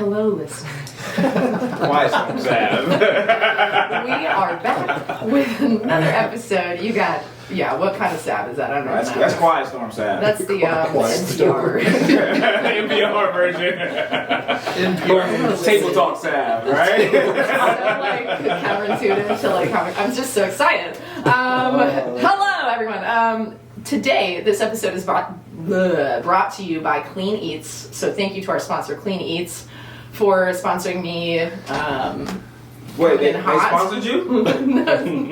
Hello, listeners. Why so sad? We are back with another episode. You got, what kind of sad is that? I don't know. That's Quiet Storm sad. That's the NPR. NPR version. NPR. Table talk sad, right? I'm like counterintuitive to like comic. I'm just so excited. Hello, everyone. Today, this episode is brought to you by Clean Eatz. So thank you to our sponsor, Clean Eatz, for sponsoring me. Wait, they sponsored you?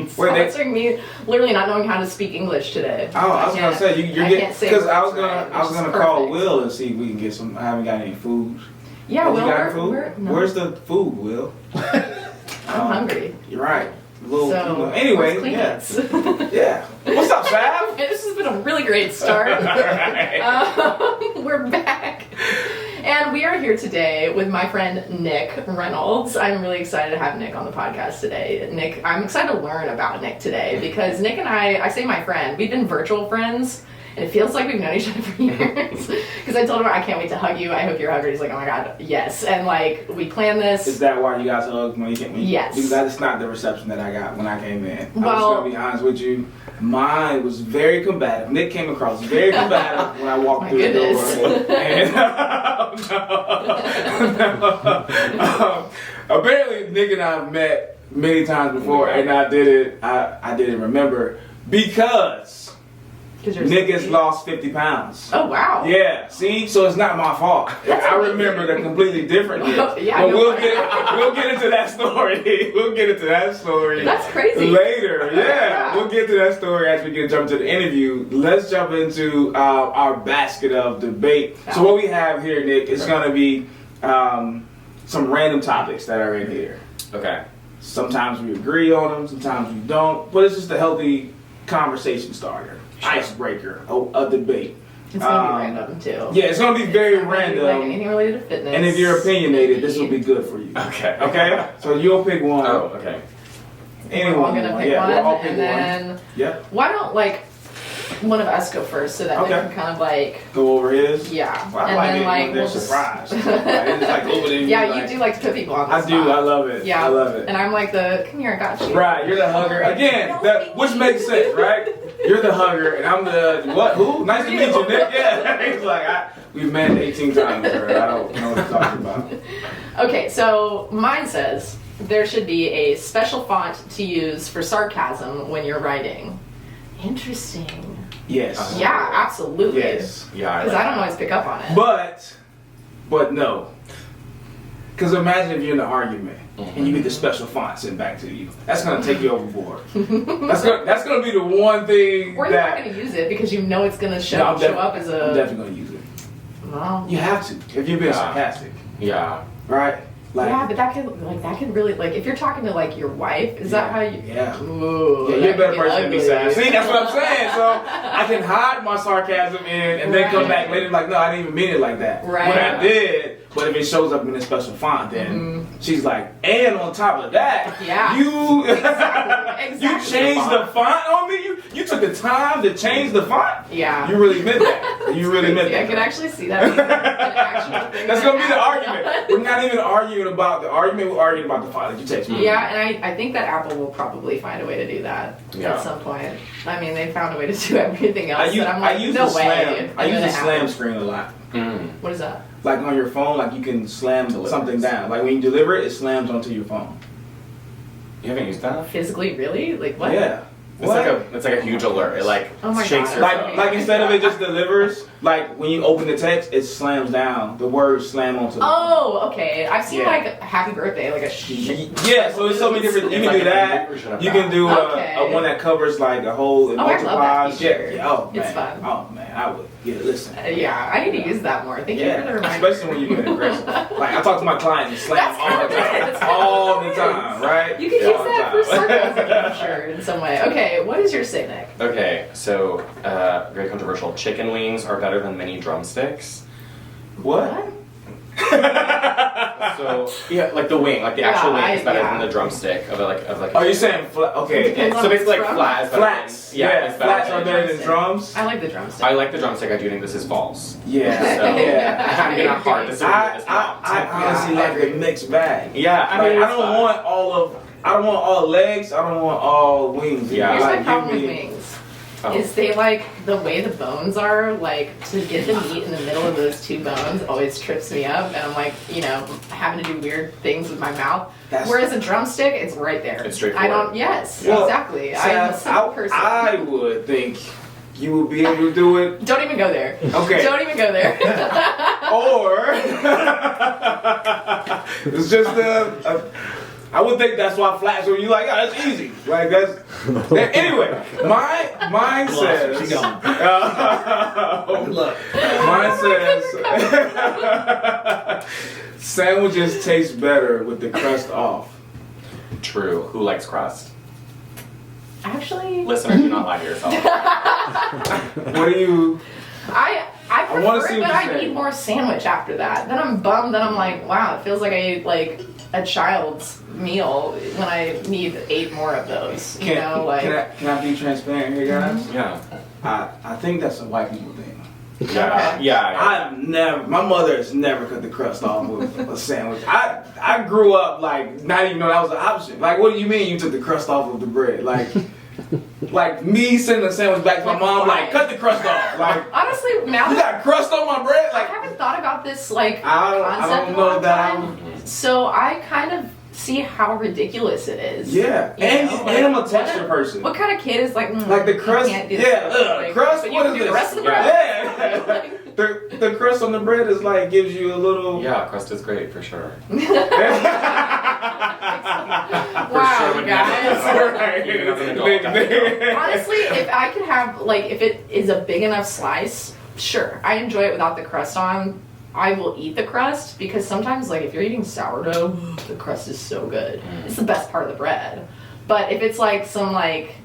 Sponsoring me, literally not knowing how to speak English today. Oh, I was gonna say you're getting because I was gonna call perfect. Will and see if we can get some. I haven't got any food. Yeah, Have Will, you got food? no. Where's the food, Will? I'm hungry. You're right. Little, So, anyway, Clean Eatz? yeah. What's up, Sav? This has been a really great start. We're back. And we are here today with my friend Nick Reynolds. I'm really excited to have Nick on the podcast today. Nick, I'm excited to learn about Nick today because Nick and I say my friend, we've been virtual friends. And it feels like we've known each other for years. Because I told him, I can't wait to hug you. I hope you're hungry. He's like, oh my God, yes. And like, we planned this. Is that why you guys hugged when you came in? Yes. Because that's not the reception that I got when I came in. Well, I was going to be honest with you. Mine was very combative. Nick came across very combative when I walked through the door. And, apparently, Nick and I have met many times before, and I didn't remember because Nick has lost 50 pounds. Oh, wow. Yeah, see? So it's not my fault. I remember the completely different Nick. Yeah, but we'll get into that story. We'll get into that story. That's crazy. Later, yeah. We'll get to that story as we jump to the interview. Let's jump into our basket of debate. So what we have here, Nick, is going to be some random topics that are in here. Okay. Sometimes we agree on them, sometimes we don't. But it's just a healthy conversation starter. Sure. Icebreaker, a debate. It's going to be random, too. Yeah, it's going to be very random. Like anything related to fitness. And if you're opinionated, this will be good for you. Okay. Okay? So you'll pick one. Oh, okay. We're all going to pick one. We'll all pick and then, one. Yeah. why don't, one of us go first so that we can kind of go over his? Yeah. Well, I and like then it when they're surprised. You do like to put people on the spot. I do, I love it. Yeah. I love it. And I'm like come here, I got you. Right, you're the hugger. Again, which makes sense, right? You're the hugger, and I'm the, what, who? Nice to meet you, Nick. Yeah. He's like, we've met 18 times, bro. I don't know what you're talking about. Okay, so mine says, there should be a special font to use for sarcasm when you're writing. Interesting. Yes. Yeah, absolutely. Yes. Yeah. Because I don't always pick up on it. But no. Because imagine if you're in an argument and you get the special font sent back to you. That's going to take you overboard. That's going to be the one thing or you're not going to use it because you know it's going to show up as a... I'm definitely going to use it. Well, you have to. If you're being sarcastic. Yeah. Right? Yeah, but that could really, if you're talking to your wife, is that how you? Yeah. Ooh, yeah, you're a better person to be sad. See, that's what I'm saying. saying. So I can hide my sarcasm in and then come back later like, no, I didn't even mean it like that. Right. When I did, but if it shows up in a special font, then she's like, and on top of that, you you changed the font on me. You took the time to change the font. Yeah. You really meant that. You really meant that. I can actually see that. That's gonna be the argument. We're not even arguing about the argument. We're arguing about the font that you text me. Yeah, and I think that Apple will probably find a way to do that at some point. I mean, they found a way to do everything else. I use the slam screen a lot. What is that? Like on your phone, like you can slam something down. Like when you deliver it, it slams onto your phone. You haven't used that? Physically, really? Like what? Yeah. It's like a huge alert. It shakes your phone. Like instead of it just delivers, like when you open the text, it slams down. The words slam onto. Oh, okay. I've seen Happy Birthday, like a yeah. So it's so many different. You can do that. You can do a one that covers like a whole. I love that feature. Yeah. Oh man. It's fun. Oh man, I would. Yeah, listen. Yeah, I need to use that more. Thank you for the reminder. Especially when you're being aggressive. Like I talk to my clients and slam all the time, right? You can use that for sarcasm, I'm sure, in some way. Okay, what is your say, Nick? Okay, so very controversial. Chicken wings are better than mini drumsticks. What? So yeah, like the wing, like the actual wing is better than the drumstick of like. Oh, you're saying flat? Okay. So basically, like flat is better. Flats. Yeah, flats are better than drums. I like the drumstick. I like the drumstick. I do think this is false. Yeah. So I'm gonna hard disagree with this now. I honestly like the mixed bag. Yeah, I mean, I don't want all legs. I don't want all wings. Yeah. Here's like, my problem with wings. Is they like the way the bones are, like to get the meat in the middle of those two bones always trips me up, and I'm like, having to do weird things with my mouth. Whereas a drumstick, it's right there. It's straightforward. Exactly. I'm a simple person. I would think you would be able to do it. Don't even go there. Okay. Don't even go there. Or it's just I would think that's why flats are you like, that's easy. Like that's anyway. Mine says. Mine says sandwiches taste better with the crust off. True. Who likes crust? Actually, Listener, do not lie to yourself. What do you? I prefer wanna see it, what but you I say. need more sandwich after that. Then I'm bummed. Then I'm like, wow, it feels like I ate like a child's meal when I need 8 more of those. Can I be transparent here, guys? Yeah. I think that's a white people thing. Yeah. Okay. Yeah. My mother has never cut the crust off with a sandwich. I grew up like not even know that was an option. Like, what do you mean you took the crust off of the bread? Like me sending a sandwich back to my mom, like, cut the crust off. Like, honestly, now you got crust on my bread? I Like, haven't thought about this concept I don't in a know long that. time. So I kind of see how ridiculous it is. Yeah, and I'm a texture person. What kind of kid is like, Like the crust? can't do this. Yeah, crust. But you What can is do this? the rest of the bread. Yeah, the crust on the bread is like gives you a little. Yeah, crust is great for sure. Wow, sure, guys. Even as an adult, Honestly, if I could have, like, if it is a big enough slice, sure, I enjoy it without the crust on. I will eat the crust because sometimes, like, if you're eating sourdough, the crust is so good. It's the best part of the bread. But if it's like some, like,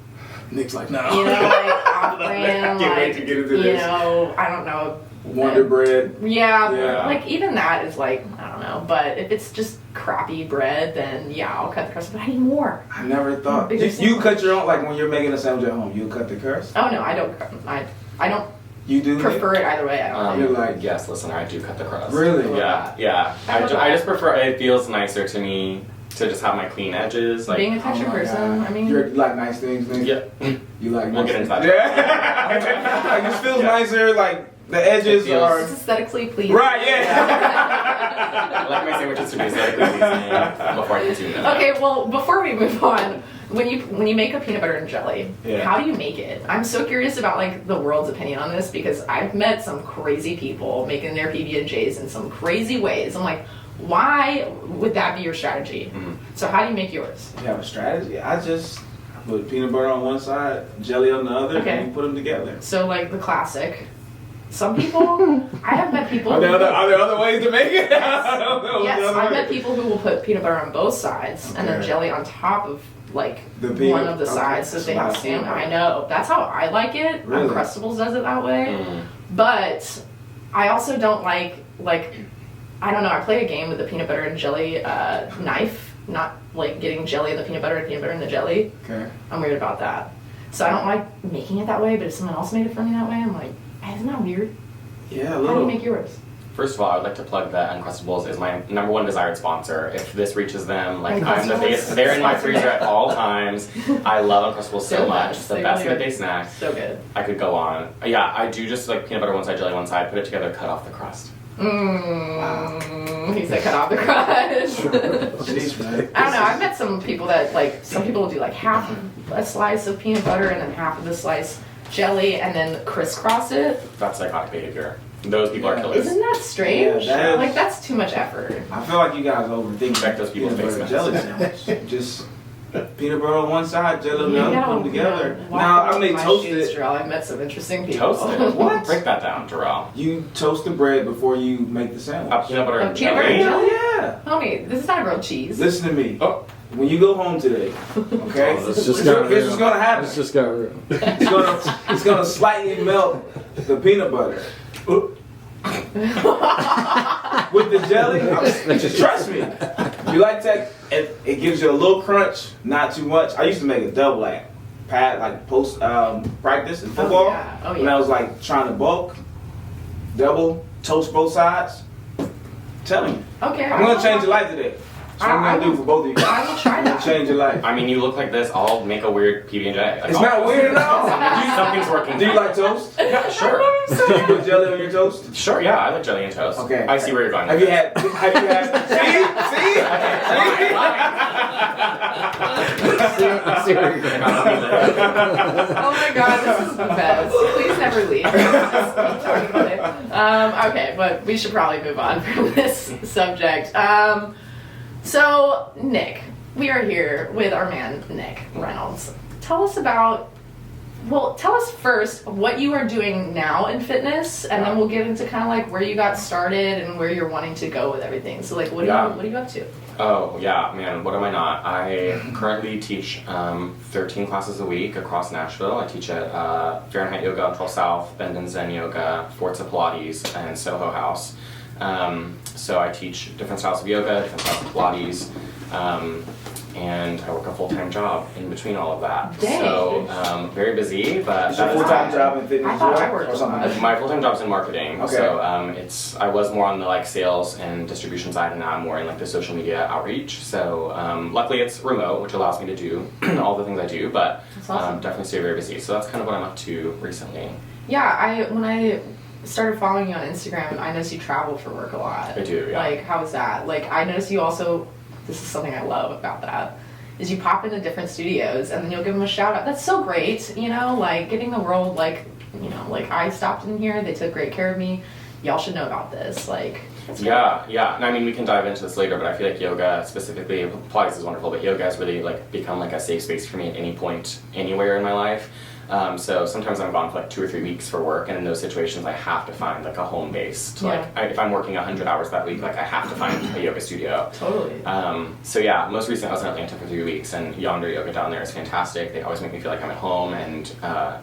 Nick's like, no. off-brand, Can't wait to get into this. I don't know. Wonder bread. Yeah, Yeah. like even that is like, I don't know. But if it's just crappy bread, then yeah, I'll cut the crust. But I need more. I never thought. Bigger You cut your own, like when you're making a sandwich at home, you cut the crust? Oh no, I don't. I don't You do? prefer it either way. I don't You're think. like, yes, listener, I do cut the crust. Really? Yeah. I just prefer. It feels nicer to me to just have my clean edges. Like, Being a texture person, God. I mean, You like nice things, Nick? yeah. You like We'll nice get into things? that. Yeah. Like, it feels nicer, like the edges feels- are. it's aesthetically pleasing. Right, yeah. I like my sandwiches to be aesthetically pleasing before I consume them. Okay, well, before we move on, when you make a peanut butter and jelly, Yeah. how do you make it? I'm so curious about like the world's opinion on this because I've met some crazy people making their PB&Js in some crazy ways. I'm like, why would that be your strategy? Mhm. So how do you make yours? You have a strategy? I just put peanut butter on one side, jelly on the other, Okay. and you put them together. So like the classic. Some people, I have met people. Are there who- other ways to make it? I don't know. Yes, The other I've way. met people who will put peanut butter on both sides and then Okay. jelly on top of like The one peanut- of the okay, sides so that's they what have I sandwich. think. I know. That's how I like it. Really? Uncrustables does it that way. Mm. But I also don't like I don't know, I play a game with the peanut butter and jelly knife, not like getting jelly in the peanut butter and peanut butter in the jelly. Okay. I'm weird about that. So I don't like making it that way, but if someone else made it for me that way, I'm like, isn't that weird? Yeah, a How do you little. make yours? First of all, I would like to plug that Uncrustables is my number one desired sponsor. If this reaches them, like I'm the biggest, they're in my freezer at all times. I love Uncrustables so So much. much. It's the They best really are. midday snack. So good. I could go on. Yeah, I do just like peanut butter one side, jelly one side, put it together, cut off the crust. He said cut off the crust. Jeez, man. I don't know. I've met some people that some people will do like half of a slice of peanut butter and then half of the slice jelly and then crisscross it. That's psychotic behavior. Those people are killers. Isn't that strange? Yeah, that is- Like that's too much effort. I feel like you guys overthink Respect those people's peanut butter basements. jelly sandwich. Just peanut butter on one side, jelly on the You other, gotta, put them together. walk Now, over I may my toast shoes, it. Jarrell. I've met some interesting people. Toast it. What? Break that down, Jarrell. You toast the bread before you make the sandwich. Peanut butter and peanut butter and jelly. jelly? Yeah. Homie, this is not grilled cheese. Listen to me. Oh. When you go home today, okay? Oh, It's just got Here's what's gonna happen. It's just got real. It's gonna slightly melt the peanut butter. with the jelly, just trust me. You like that? It gives you a little crunch, not too much. I used to make a double post practice in football. When I was like trying to bulk, double, toast both sides. Tell me. Okay. I'm gonna change your life today. That's what I'm gonna do for both of you. I will try that. Change your life. I mean, you look like this. I'll make a weird PB&J. It's not weird at all. Something's working. Do you like toast? Yeah, sure. Do you put jelly on your toast? Sure, yeah, I like jelly and toast. Okay. I see where you're going. Have you had? See? See where you're going. Oh my god, this is the best. Please never leave. Just keep talking about it. Okay, but we should probably move on from this subject. So, Nick, we are here with our man, Nick Reynolds. Tell us first what you are doing now in fitness, and then we'll get into kind of like where you got started and where you're wanting to go with everything. So, like, what are you up to? Oh, yeah, man, what am I not? I currently teach 13 classes a week across Nashville. I teach at Fahrenheit Yoga on 12 South, Bend and Zen Yoga, Forza Pilates, and Soho House. So I teach different styles of yoga, different styles of Pilates, and I work a full-time job in between all of that. Dang. So very busy, but Is your full-time job in fitness I thought I worked or something? my full-time job's in marketing. Okay. So I was more on the like sales and distribution side, and now I'm more in like the social media outreach. So luckily it's remote, which allows me to do all the things I do, but That's awesome. definitely stay very busy. So that's kind of what I'm up to recently. Yeah, when I started following you on Instagram, I noticed you travel for work a lot. I do, yeah. Like, how is that? Like, I noticed you also, this is something I love about that, is you pop into different studios and then you'll give them a shout out. That's so great, you know, like getting the world, like, you know, like I stopped in here, they took great care of me. Y'all should know about this. Like, yeah. And I mean, we can dive into this later, but I feel like yoga specifically, Pilates is wonderful, but yoga has really like become like a safe space for me at any point, anywhere in my life. So sometimes I'm gone for like 2 or 3 weeks for work, and in those situations I have to find like a home base. If I'm working 100 hours that week, like I have to find a yoga studio. Totally. So yeah, most recently I was in Atlanta for 3 weeks, and Yonder Yoga down there is fantastic. They always make me feel like I'm at home, and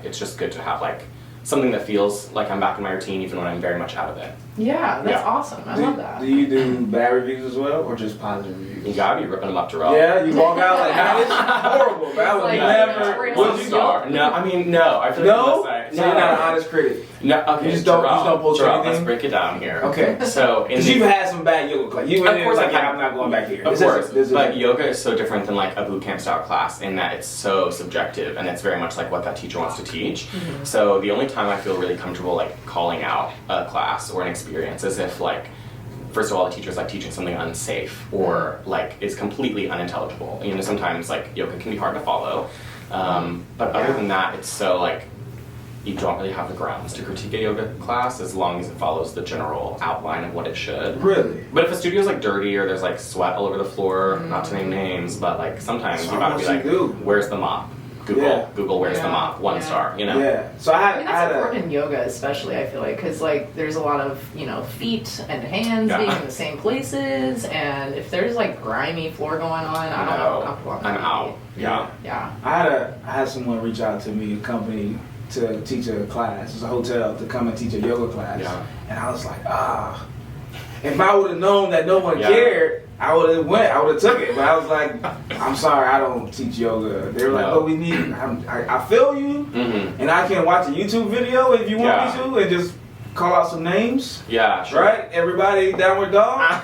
it's just good to have like something that feels like I'm back in my routine even when I'm very much out of it. Yeah, that's awesome. I love that. Do you do bad reviews as well, or just positive reviews? You gotta be ripping them up to roll. Yeah, you walk out like, nah, this is horrible. That would Like, never. Would you star? No, I mean, no. I feel No? like So you're not an honest critic. No, okay. You just don't post Terrell, anything? let's break it down here. Okay. So, Because you've had some bad yoga class. You went in course like, I've yeah, I'm not going back here. Of course, but yoga is so different than like a boot camp style class in that it's so subjective, and it's very much like what that teacher wants to teach. Mm-hmm. So the only time I feel really comfortable like calling out a class or an experience is if like, first of all, the teacher's like teaching something unsafe or like is completely unintelligible. You know, sometimes like yoga can be hard to follow, but other than that, it's so like you don't really have the grounds to critique a yoga class as long as it follows the general outline of what it should. Really? But if a studio's like dirty or there's like sweat all over the floor, not to name names, but like sometimes you gotta be like, where's the mop? Google, where's the mop? 1 star, you know? Yeah. So I mean, that's important in yoga, especially, I feel like, because like there's a lot of, you know, feet and hands being in the same places, and if there's like grimy floor going on, I don't know how comfortable I'm out. Yeah. Yeah. I had someone reach out to me, a company, to teach a class. It was a hotel to come and teach a yoga class. Yeah. And I was like, if I would have known that no one cared, I would have went. I would have took it. But I was like, I'm sorry, I don't teach yoga. They were like, we need. I feel you, and I can watch a YouTube video if you want me to, and just call out some names. Yeah, sure. Right? Everybody, downward dog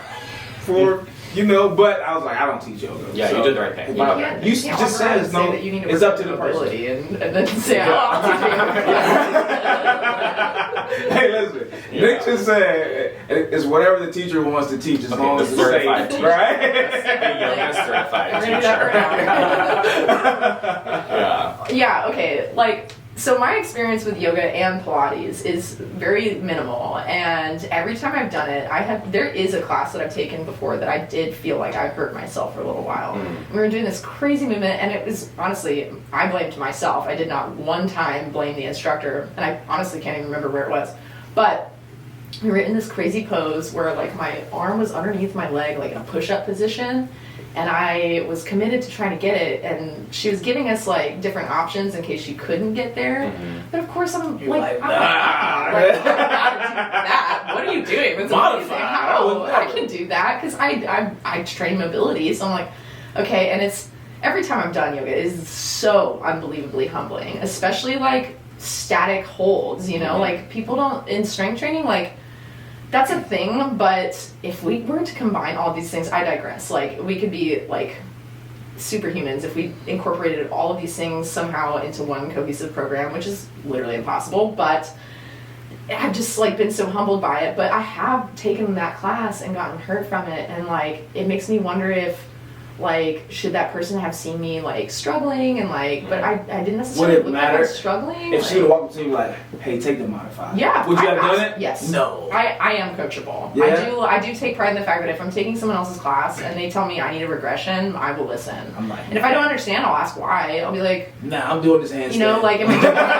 for. You know, but I was like, I don't teach yoga. Yeah, so you did the right thing. You just said it's no. That you need to it's up to the person. and then say, I'll teach you. Hey, listen. Nick just said it's whatever the teacher wants to teach as long as it's safe, right? The yoga certified teacher. Yeah. Okay. Like. So my experience with yoga and Pilates is very minimal, and every time I've done it, there is a class that I've taken before that I did feel like I hurt myself for a little while. We were doing this crazy movement, and it was honestly, I blamed myself. I did not one time blame the instructor, and I honestly can't even remember where it was. But we were in this crazy pose where like my arm was underneath my leg, like in a push-up position. And I was committed to trying to get it, and she was giving us like different options in case she couldn't get there. But of course, I'm not gonna do that. What are you doing? That's amazing. How? I can do that because I train mobility. So I'm like, okay, and it's every time I've done yoga, it is so unbelievably humbling, especially like static holds. You know, like people don't in strength training like. That's a thing, but if we were to combine all these things, I digress. Like, we could be, like, superhumans if we incorporated all of these things somehow into one cohesive program, which is literally impossible, but I've just, like, been so humbled by it. But I have taken that class and gotten hurt from it, and, like, it makes me wonder if, like, should that person have seen me, like, struggling, and, like, but I didn't necessarily look like I was struggling. If she would have walked up to you like, hey, take the modified. Yeah. Would you have done it? Yes. No. I am coachable. Yeah? I do take pride in the fact that if I'm taking someone else's class and they tell me I need a regression, I will listen. I'm like, and if I don't understand, I'll ask why. I'll be like, nah, I'm doing this handstand. You know, like, am I doing it incorrectly?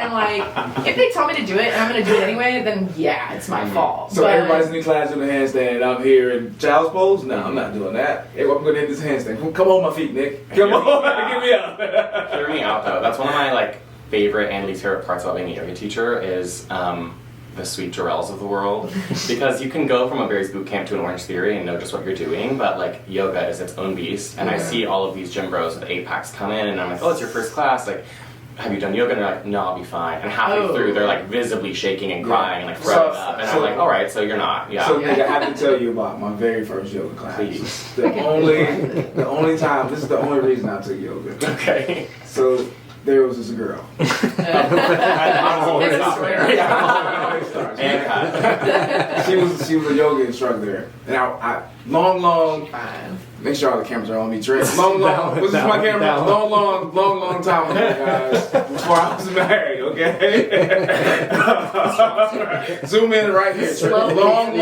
And, like, if they tell me to do it and I'm going to do it anyway, then yeah, it's my fault. So everybody's in the class doing the handstand, I'm here in child's pose? No, I'm not doing that. Hey, I'm going to hit this handstand. Come on my feet, Nick. Come on, get me up. Hear me out, though. That's one of my, like, favorite and least favorite parts about being a yoga teacher is the sweet Jarrells of the world. Because you can go from a Barry's boot camp to an Orange Theory and know just what you're doing, but like yoga is its own beast. And I see all of these gym bros with 8-packs come in and I'm like, oh, it's your first class. Like, have you done yoga? And they're like, no, I'll be fine. And halfway through, they're like visibly shaking and crying and like throwing up. And I'm like, all right, so you're not. Yeah. So Nick, I have to tell you about my very first yoga class. Please. The only time, this is the only reason I took yoga. Okay. So there was this girl. She was a yoga instructor, and I long. Make sure all the cameras are on me, Trent. Long. This is my camera. Long time ago, guys. Before I was married, okay? Zoom in right here, Trent. Long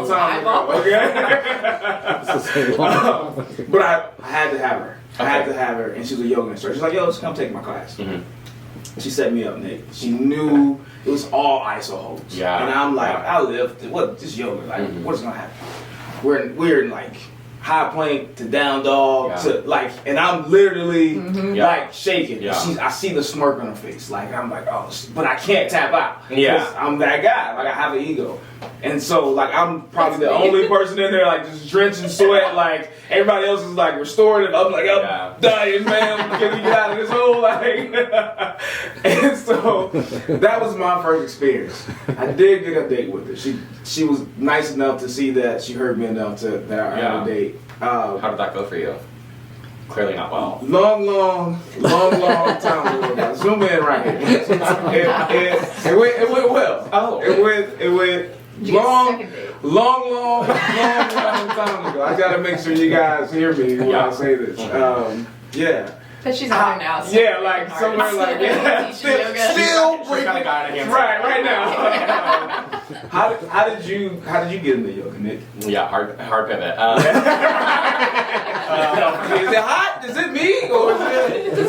time ago, okay? But I had to have her. I had to have her, and she was a yoga instructor. She's like, yo, just come take my class. Mm-hmm. She set me up, Nick. She knew it was all ISO holds. Yeah. And I'm like, I lift. What? Just yoga. Like, what's gonna happen? We're in like high plank to down dog to like, and I'm literally like shaking. Yeah. I see the smirk on her face. Like I'm like, oh, but I can't tap out. Yeah. I'm that guy. Like I have an ego. And so, like, I'm probably the only person in there, like, just drenched in sweat. Like, everybody else is, like, restorative. I'm like, I'm dying, man. Can we get out of this hole? Like, and so, that was my first experience. I did get a date with her. She was nice enough to see that she heard me enough that I had a date. How did that go for you? Clearly not well. Long time ago. Zoom in right here. It went well. Oh. It went long time ago. I gotta make sure you guys hear me when I say this. But she's on there now. So yeah, like somewhere like still breaking. Right now. How did you get into yoga, Nick? Yeah, hard pivot. Is it hot? Is it me or is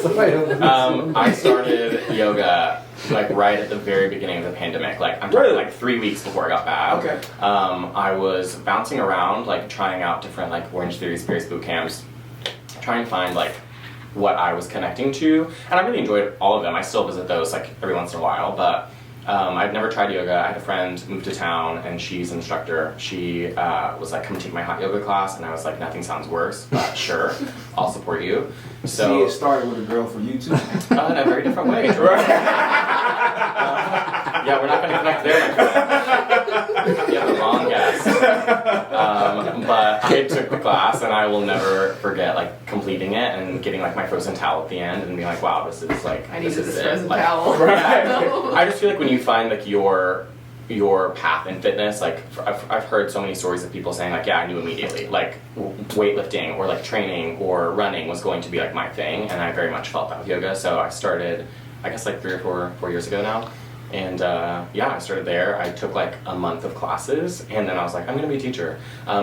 it? I started yoga like right at the very beginning of the pandemic. Like I'm talking like 3 weeks before I got back. Okay. I was bouncing around, like trying out different like Orange Theory, Space boot camps, trying to find like what I was connecting to, and I really enjoyed all of them. I still visit those like every once in a while, but I've never tried yoga. I had a friend move to town, and she's an instructor. She was like, come take my hot yoga class, and I was like, nothing sounds worse, but sure, I'll support you. So it started with a girl for you too. In a very different way. Yeah, we're not going to connect there. You have the wrong guess. But I took the class, and I will never forget like completing it and getting like my frozen towel at the end and being like, wow, this is like I needed this it. frozen Like, towel. I just feel like when you find like your path in fitness, like I've heard so many stories of people saying like, yeah, I knew immediately, like weightlifting or like training or running was going to be like my thing, and I very much felt that with yoga. So I started, I guess like 3 or 4 years ago now. And I started there. I took like a month of classes, and then I was like, I'm gonna be a teacher,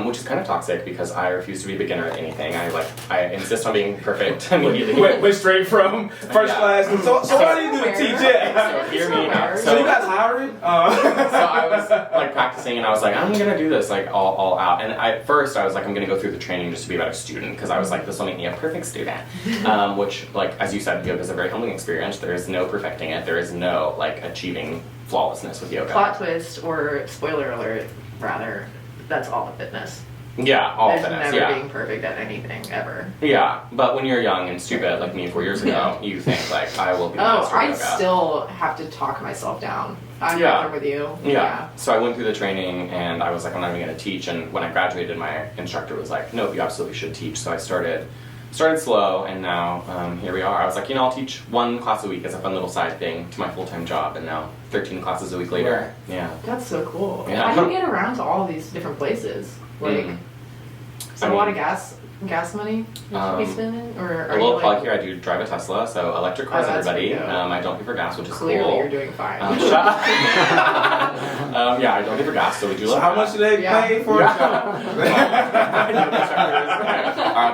which is kind of toxic because I refuse to be a beginner at anything. I insist on being perfect immediately. Went straight from first class. So what do you do to teach it? So hear me out. So you guys hiring? So I was like practicing pressing, and I was like, I'm gonna do this like all out. And at first I was like, I'm gonna go through the training just to be a better student, because I was like, this will make me a perfect student. Which, like, as you said, yoga is a very humbling experience. There is no perfecting it. There is no like achieving flawlessness with yoga. Plot twist, or spoiler alert, rather, that's all fitness. Yeah, all There's fitness. never Yeah. being perfect at anything ever. Yeah, but when you're young and stupid like me 4 years ago, you think like, I will be the master of I yoga. still have to talk myself down. I'm Yeah. right there with you. Yeah. So I went through the training and I was like, I'm not even going to teach. And when I graduated, my instructor was like, nope, you absolutely should teach. So I started slow, and now here we are. I was like, I'll teach one class a week as a fun little side thing to my full-time job, and now 13 classes a week later. Yeah. That's so cool. Yeah. How do you get around to all these different places? Like, is there a lot of gas money you should be spending? Or A little plug here, I do drive a Tesla, so electric cars, that's everybody. pretty dope. I don't pay for gas, which is clearly cool. you're doing fine. Yeah, I don't pay for gas, so we do So love how that. much do they pay for a job?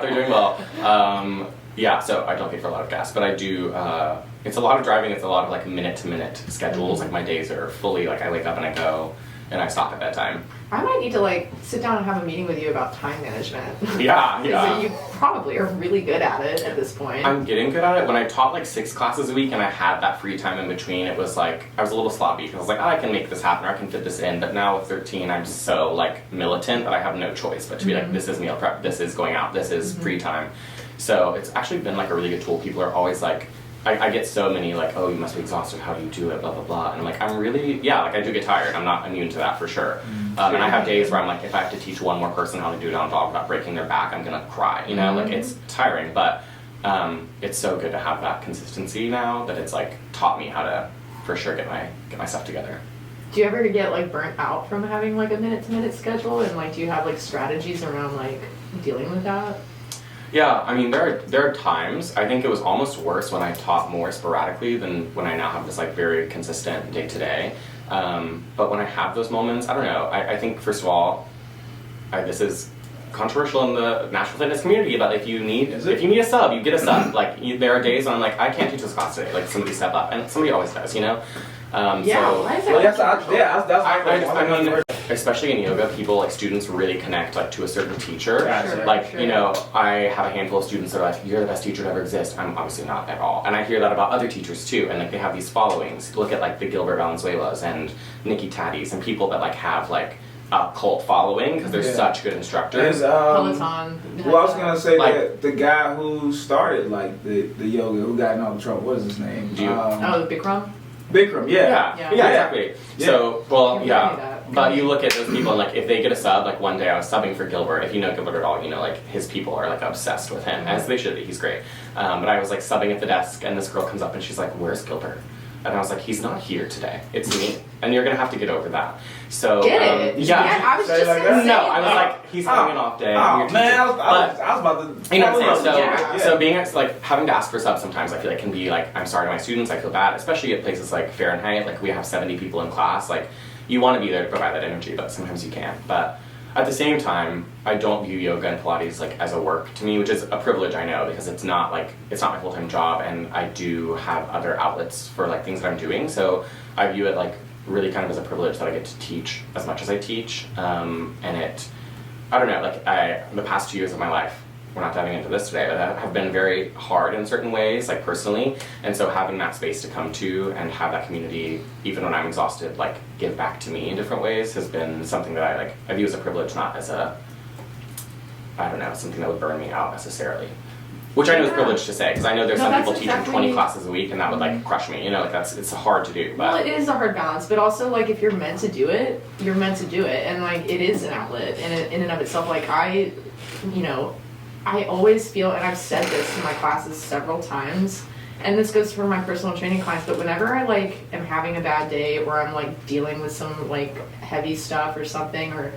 They're doing well. Yeah, so I don't pay for a lot of gas, but I do. It's a lot of driving. It's a lot of like minute-to-minute schedules. Like my days are fully like I wake up and I go, and I stop at bedtime. I might need to like sit down and have a meeting with you about time management. Yeah. Because you probably are really good at it at this point. I'm getting good at it. When I taught like 6 classes a week and I had that free time in between, it was like I was a little sloppy because I was like, I can make this happen, or I can fit this in. But now with 13, I'm so like militant that I have no choice but to be like, this is meal prep, this is going out, this is free time. So it's actually been like a really good tool. People are always like, I get so many like, oh, you must be exhausted, how do you do it, blah, blah, blah. And I'm like, I'm really, like I do get tired. I'm not immune to that for sure. And I have days where I'm like, if I have to teach one more person how to do it on dog without breaking their back, I'm gonna cry, like it's tiring. But it's so good to have that consistency now that it's like taught me how to for sure get my stuff together. Do you ever get like burnt out from having like a minute-to-minute schedule, and like do you have like strategies around like dealing with that? Yeah, I mean, there are times. I think it was almost worse when I taught more sporadically than when I now have this like very consistent day-to-day. But when I have those moments, I don't know. I think first of all, this is controversial in the natural fitness community, but if you need a sub, you get a sub. Like there are days when I'm like, I can't teach this class today. Like somebody step up, and somebody always does, Why is that? I mean, especially in yoga, people like students really connect like to a certain teacher. Sure, like sure. I have a handful of students that are like, you're the best teacher to ever exist. I'm obviously not at all, and I hear that about other teachers too. And like they have these followings. Look at like the Gilbert Valenzuelas and Nikki Tatties and people that like have like a cult following because they're such good instructors. Peloton. Well, I was gonna say Like- that the guy who started like the yoga, who got in all the trouble. What is his name? Do you- The Bikram? Bikram. Yeah. Yeah. Exactly. Yeah. So, You remind me of that. but you look at those people and like if they get a sub, like one day I was subbing for Gilbert. If you know Gilbert at all, like his people are like obsessed with him, as they should be. He's great. But I was like subbing at the desk, and this girl comes up and she's like, "Where's Gilbert?" And I was like, "He's not here today. It's me." And you're gonna have to get over that. So Get it? yeah. I was just Say like gonna that? say No, I was that. like, he's having an off day. Oh you're man, I was but- about to. you know what I'm saying? So, Yeah. so being like having to ask for subs sometimes I feel like can be like I'm sorry to my students. I feel bad, especially at places like Fahrenheit. Like we have 70 people in class. Like you want to be there to provide that energy, but sometimes you can't. But at the same time, I don't view yoga and Pilates like as a work to me, which is a privilege I know because it's not my full-time job, and I do have other outlets for like things that I'm doing. So I view it like really kind of as a privilege that I get to teach as much as I teach, and I don't know, like the past 2 years of my life, we're not diving into this today, but that have been very hard in certain ways, like personally, and so having that space to come to and have that community, even when I'm exhausted, like give back to me in different ways has been something that I view as a privilege, not as something that would burn me out necessarily. Which I know is privileged to say, because I know there's some people teaching 20 classes a week and that would like crush me, like it's hard to do. But Well, it is a hard balance, but also like if you're meant to do it, you're meant to do it, and like it is an outlet in and of itself. Like I always feel, and I've said this in my classes several times, and this goes for my personal training clients, but whenever I like am having a bad day or I'm like dealing with some like heavy stuff or something, or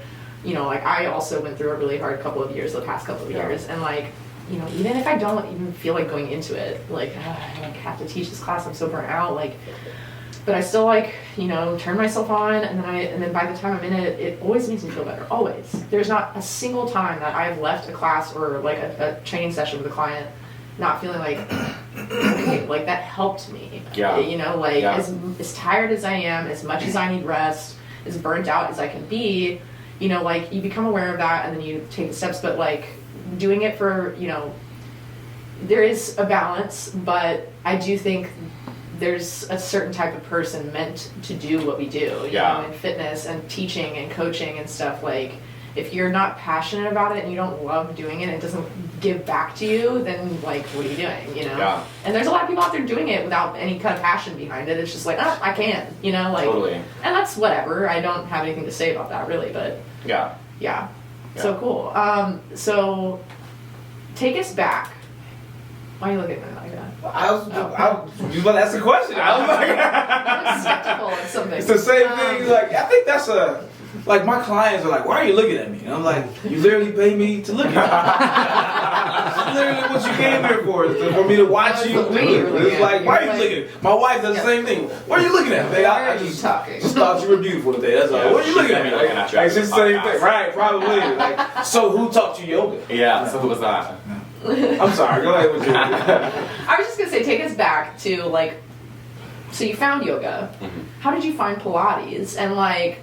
like I also went through a really hard couple of years, the past couple of years, and like even if I don't even feel like going into it, like I like have to teach this class, I'm so burnt out, like, but I still like turn myself on, and then by the time I'm in it, it always makes me feel better. Always. There's not a single time that I've left a class or like a training session with a client not feeling like okay, like that helped me. Yeah. As tired as I am, as much as I need rest, as burnt out as I can be, you know, like you become aware of that and then you take the steps, but like doing it for, you know, there is a balance, but I do think there's a certain type of person meant to do what we do, you know, in fitness and teaching and coaching and stuff. Like, if you're not passionate about it and you don't love doing it and it doesn't give back to you, then like, what are you doing, you know? Yeah. And there's a lot of people out there doing it without any kind of passion behind it. It's just like, oh, I can, you know, like, totally. And that's whatever. I don't have anything to say about that really, but yeah. So cool. So take us back. Why are you looking at me like that? I was you about to ask a question. I was like, I'm skeptical of something. it's the same thing. Like, I think that's like my clients are like, why are you looking at me? And I'm like, you literally pay me to look at you. That's literally what you came here for me to watch you. It's like, why are you looking at me? My wife does the same thing. Why are you looking at me? Why are you talking? Just thought you were beautiful today. That's all. What are you looking at me? Like, it's just the same thing. Right, probably. Like, so who taught you yoga? Yeah, so who was that? I'm sorry, go ahead with you. I was just gonna say, take us back to like, so you found yoga. Mm-hmm. How did you find Pilates? And like,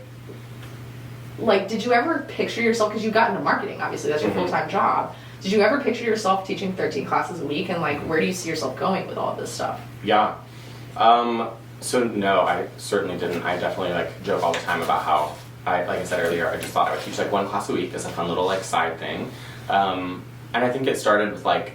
did you ever picture yourself, because you got into marketing, obviously, that's your full-time job. Did you ever picture yourself teaching 13 classes a week? And like, where do you see yourself going with all of this stuff? Yeah. So no, I certainly didn't. I definitely like joke all the time about how like I said earlier, I just thought I would teach like one class a week as a fun little like side thing. And I think it started with like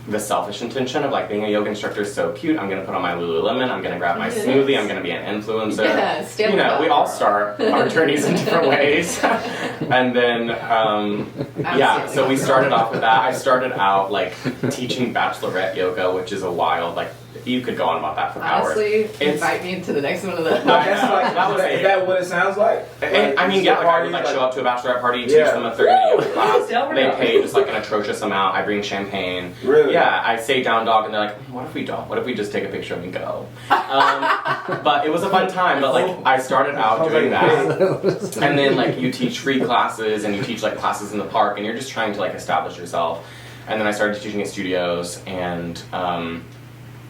the selfish intention of like being a yoga instructor is so cute. I'm gonna put on my Lululemon. I'm gonna grab my smoothie. I'm gonna be an influencer. Yeah, you know, we all start our journeys in different ways. And then, yeah. So we started off with that. I started out like teaching bachelorette yoga, which is a wild like. You could go on about that for hours. Honestly, invite me to the next one of the. Is that what it sounds like? I mean, yeah, like I would like show up to a bachelorette party, teach them a 30-minute yoga class. They pay just like an atrocious amount. I bring champagne. Really? Yeah, I say down dog, and they're like, what if we don't? What if we just take a picture and go? But it was a fun time. But like, I started out doing that, and then like you teach free classes, and you teach like classes in the park, and you're just trying to like establish yourself. And then I started teaching at studios, and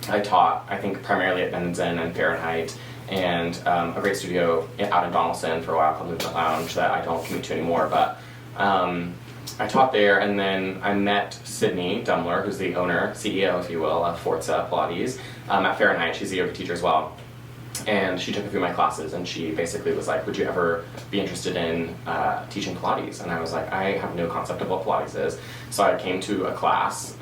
I taught, I think, primarily at Benson and Fahrenheit, and a great studio out in Donaldson for a while called Movement Lounge that I don't commute to anymore, but I taught there, and then I met Sydney Dumler, who's the owner, CEO, if you will, of Forza Pilates, at Fahrenheit. She's a yoga teacher as well. And she took a few of my classes, and she basically was like, would you ever be interested in teaching Pilates? And I was like, I have no concept of what Pilates is. So I came to a class,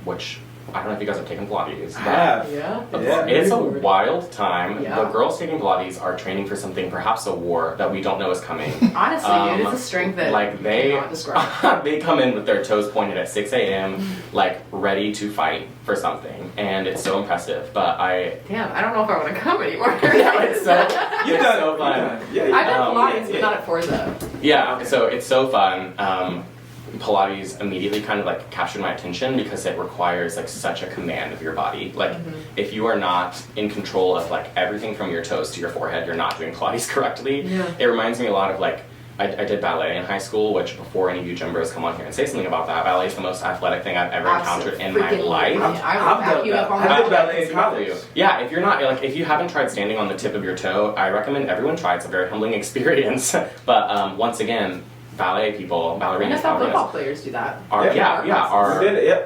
which I don't know if you guys have taken Pilates. Yeah. It's a wild time. Yeah. The girls taking Pilates are training for something, perhaps a war that we don't know is coming. Honestly, dude, it's a strength that like they cannot describe. they come in with their toes pointed at 6 a.m. like ready to fight for something, and it's so impressive. But I don't know if I want to come anymore. it's so fun. Yeah, I've done Pilates, but not at Forza. Yeah, so it's so fun. Pilates immediately kind of like captured my attention because it requires like such a command of your body. Like if you are not in control of like everything from your toes to your forehead, you're not doing Pilates correctly. Yeah. It reminds me a lot of like, I did ballet in high school, which before any of you gym bros come on here and say something about that, ballet is the most athletic thing I've ever encountered in my life. I did ballet in college. Yeah, if you're not, like, if you haven't tried standing on the tip of your toe, I recommend everyone try. It's a very humbling experience. But once again, ballet people, ballerinas, NFL football players do that. Are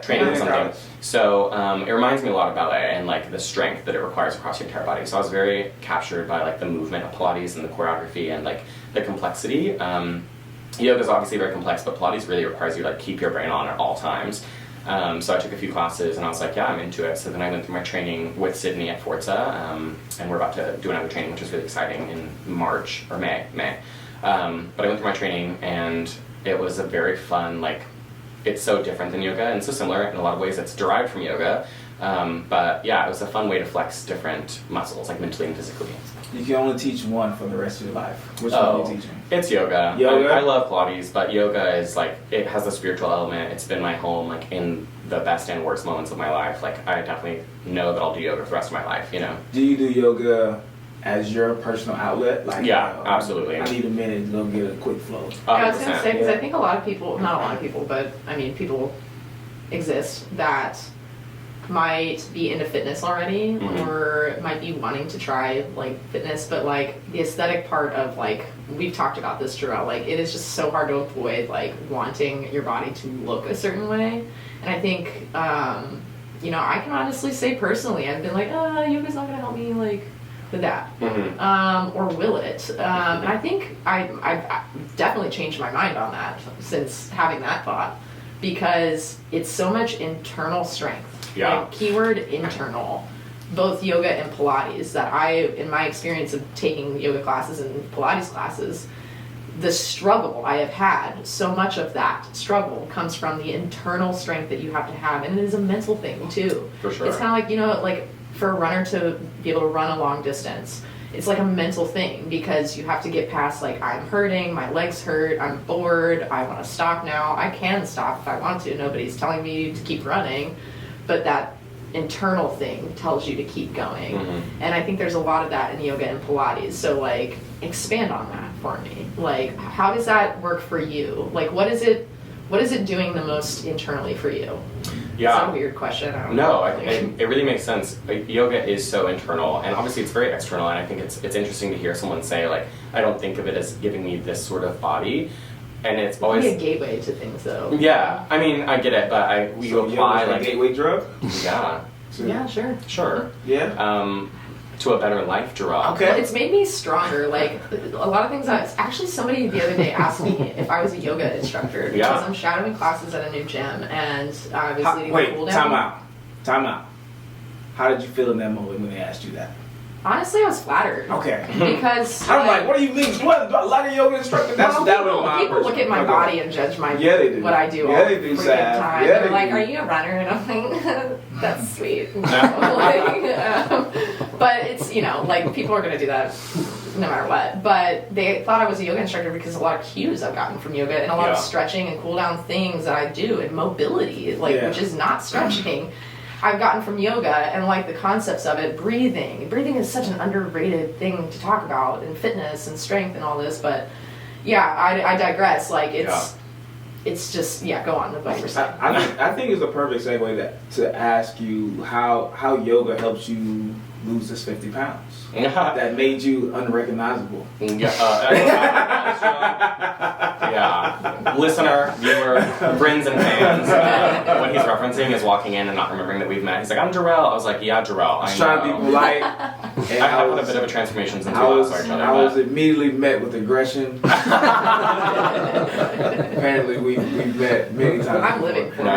training with something. So it reminds me a lot of ballet and like the strength that it requires across your entire body. So I was very captured by like the movement of Pilates and the choreography and like the complexity. Yoga is obviously very complex, but Pilates really requires you to like keep your brain on at all times. So I took a few classes and I was like, yeah, I'm into it. So then I went through my training with Sydney at Forza, and we're about to do another training, which is really exciting in March or May. But I went through my training and it was a very fun, like, it's so different than yoga and so similar in a lot of ways. It's derived from yoga. But yeah, it was a fun way to flex different muscles, like mentally and physically. You can only teach one for the rest of your life. Which one are you teaching? It's yoga. I love Pilates, but yoga is like, it has a spiritual element. It's been my home, like, in the best and worst moments of my life. Like, I definitely know that I'll do yoga for the rest of my life, you know? Do you do yoga as your personal outlet? Like, yeah, absolutely. I need a minute to go get a quick flow. I was going to say, because I think a lot of people, not a lot of people, but I mean, people exist that might be into fitness already or might be wanting to try like fitness, but like the aesthetic part of like, we've talked about this, Jarrell, like it is just so hard to avoid like wanting your body to look a certain way. And I think, you know, I can honestly say personally, I've been like, yoga's not gonna help me like with that, or will it? And I think I've definitely changed my mind on that since having that thought, because it's so much internal strength. Yeah. Like, keyword internal. Both yoga and Pilates, that in my experience of taking yoga classes and Pilates classes, the struggle I have had, so much of that struggle comes from the internal strength that you have to have, and it is a mental thing too. For sure. It's kind of like, you know, like for a runner to be able to run a long distance, it's like a mental thing, because you have to get past like, I'm hurting, my legs hurt, I'm bored, I want to stop now. I can stop if I want to, nobody's telling me to keep running, but that internal thing tells you to keep going. And I think there's a lot of that in yoga and Pilates. So like, expand on that for me. Like, how does that work for you? Like, what is it doing the most internally for you? Yeah. That's a weird question. I don't No, know. it really makes sense. Like, yoga is so internal, and obviously it's very external, and I think it's interesting to hear someone say, like, I don't think of it as giving me this sort of body. And it's always a gateway to things, though. Yeah, I mean, I get it, but we apply like a gateway drug. Yeah. Yeah, sure. Yeah. To a better life, Jarrell. Okay. Well, it's made me stronger. Like a lot of things. Actually, somebody the other day asked me if I was a yoga instructor, because I'm shadowing classes at a new gym, and I was leading the cool down. Time out. How did you feel in that moment when they asked you that? Honestly, I was flattered. Okay. Because I was like, what are you leading? What? Like a yoga instructor? People look at my body and judge my they do. what I do. Yeah, they do. Time. Yeah, they're like, "Are you a runner?" And I'm like, "That's sweet." But it's, you know, like people are gonna do that no matter what. But they thought I was a yoga instructor because a lot of cues I've gotten from yoga and a lot of stretching and cool down things that I do, and mobility, which is not stretching. I've gotten from yoga, and like the concepts of it, breathing is such an underrated thing to talk about in fitness and strength and all this, but I digress. Like it's just go on with what you're saying. I think it's a perfect segue to ask you how yoga helps you lose this 50 pounds that made you unrecognizable. Listener, viewer, friends and fans, what he's referencing is walking in and not remembering that we've met. He's like, I'm Jarrell. I was like, yeah, Jarrell. I was trying to be polite. And I had a bit of a transformation since I was immediately met with aggression. Apparently, we've met many times. I'm living for it.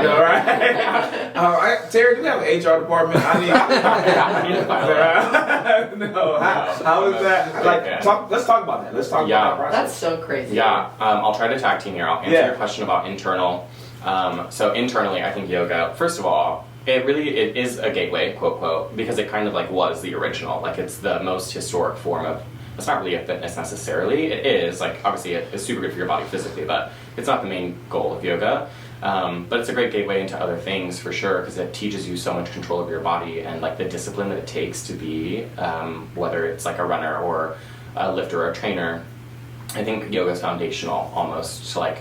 All right. Terry, do we have an HR department? I need a pilot. No. How is that? Like, let's talk about that. Let's talk about that process. That's so crazy. Yeah. I'll try to tag team here. I'll answer your question about internal. So internally, I think yoga, first of all, it is a gateway, quote, quote, because it kind of like was the original. Like, it's the most historic form of, it's not really a fitness necessarily. It is, like, obviously it's super good for your body physically, but it's not the main goal of yoga. But it's a great gateway into other things for sure, because it teaches you so much control of your body and like the discipline that it takes to be, whether it's like a runner or a lifter or a trainer. I think yoga is foundational almost to like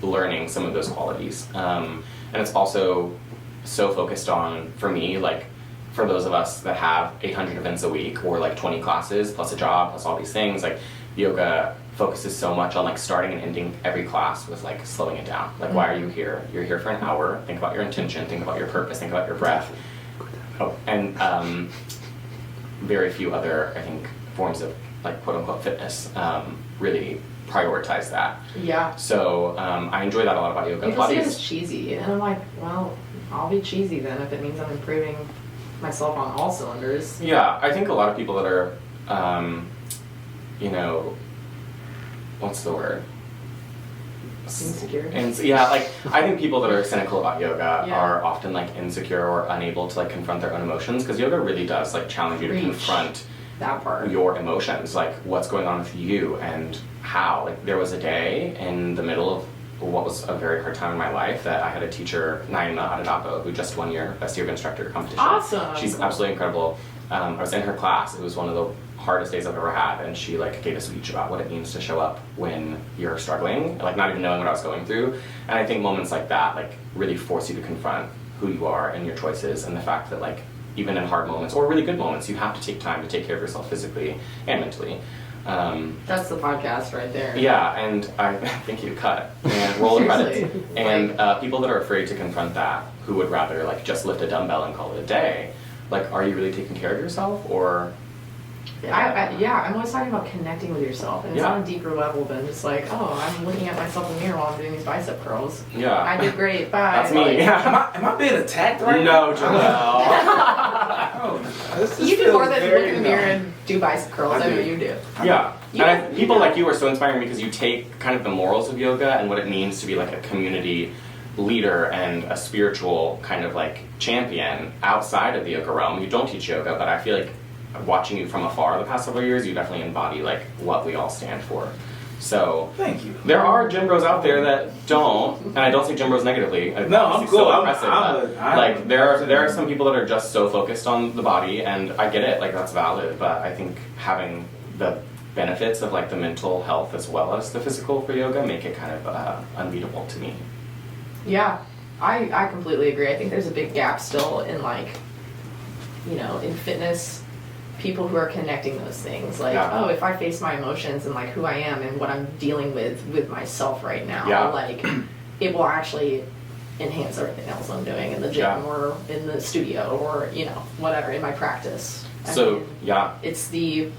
learning some of those qualities. And it's also so focused on, for me, like for those of us that have 800 events a week or like 20 classes plus a job plus all these things, like yoga focuses so much on like starting and ending every class with like slowing it down. Like, why are you here? You're here for an hour. Think about your intention, think about your purpose, think about your breath. And very few other, I think, forms of like quote unquote fitness really prioritize that. Yeah. So I enjoy that a lot about yoga. People say it's cheesy, and I'm like, well, I'll be cheesy then if it means I'm improving myself on all cylinders. Yeah, I think a lot of people that are, what's the word? Insecure. Like I think people that are cynical about yoga are often like insecure or unable to like confront their own emotions, because yoga really does like challenge you to confront that part, your emotions, like what's going on with you and how. Like there was a day in the middle of what was a very hard time in my life that I had a teacher, Naima Adadapo, who just won your Best Year of Instructor competition. Awesome. She's absolutely incredible. I was in her class. It was one of the hardest days I've ever had, and she like gave a speech about what it means to show up when you're struggling, like not even knowing what I was going through. And I think moments like that like really force you to confront who you are and your choices, and the fact that like even in hard moments or really good moments, you have to take time to take care of yourself physically and mentally. That's the podcast right there. Yeah, and I think you cut and roll the credits. And people that are afraid to confront that, who would rather like just lift a dumbbell and call it a day, like, are you really taking care of yourself, or? I'm always talking about connecting with yourself, and it's on a deeper level than just like, oh, I'm looking at myself in the mirror while I'm doing these bicep curls. Yeah. I did great, bye. That's me. Am I being attacked right now? now? No, You do more than look in the mirror and do bicep curls. I know you do. Yeah. And people like you are so inspiring because you take kind of the morals of yoga and what it means to be like a community leader and a spiritual kind of like champion outside of the yoga realm. You don't teach yoga, but I feel like watching you from afar the past several years, you definitely embody like what we all stand for. So thank you. There are gym bros out there that don't, and I don't say gym bros negatively. No, I'm cool. So impressive, there are some people that are just so focused on the body, and I get it. Like that's valid, but I think having the benefits of like the mental health as well as the physical for yoga make it kind of unbeatable to me. Yeah, I completely agree. I think there's a big gap still in like, you know, in fitness, people who are connecting those things. Like, oh, if I face my emotions and like who I am and what I'm dealing with myself right now, like it will actually enhance everything else I'm doing in the gym or in the studio or, you know, whatever, in my practice. I mean, it's the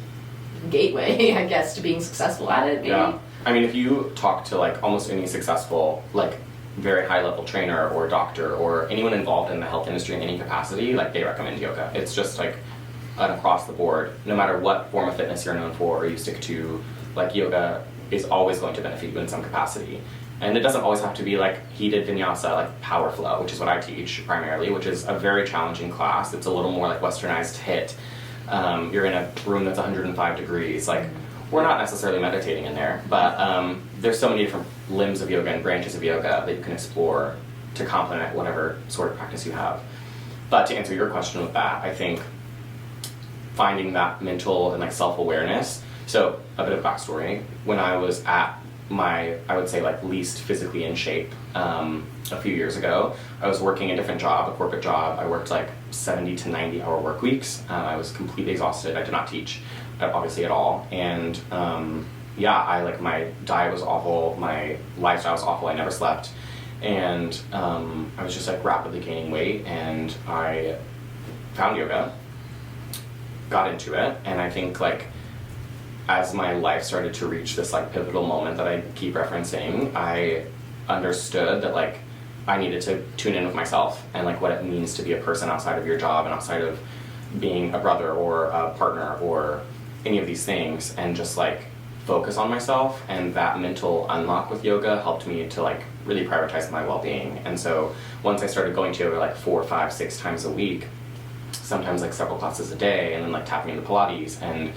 gateway, I guess, to being successful at it, maybe. Yeah. I mean, if you talk to like almost any successful, like very high level trainer or doctor or anyone involved in the health industry in any capacity, like they recommend yoga. It's just like an across the board, no matter what form of fitness you're known for or you stick to, like yoga is always going to benefit you in some capacity. And it doesn't always have to be like heated vinyasa, like power flow, which is what I teach primarily, which is a very challenging class. It's a little more like westernized HIIT. You're in a room that's 105 degrees. Like, we're not necessarily meditating in there, but there's so many different limbs of yoga and branches of yoga that you can explore to complement whatever sort of practice you have. But to answer your question with that, I think finding that mental and like self-awareness. So a bit of backstory. When I was at my, I would say like least physically in shape a few years ago, I was working a different job, a corporate job. I worked like 70 to 90 hour work weeks. I was completely exhausted. I did not teach obviously at all. And I like my diet was awful. My lifestyle was awful. I never slept. And I was just like rapidly gaining weight, and I found yoga, got into it, and I think like as my life started to reach this like pivotal moment that I keep referencing, I understood that like I needed to tune in with myself and like what it means to be a person outside of your job and outside of being a brother or a partner or any of these things, and just like focus on myself. And that mental unlock with yoga helped me to like really prioritize my well-being. And so once I started going to yoga like 4, 5, 6 times a week, sometimes like several classes a day, and then like tapping into Pilates and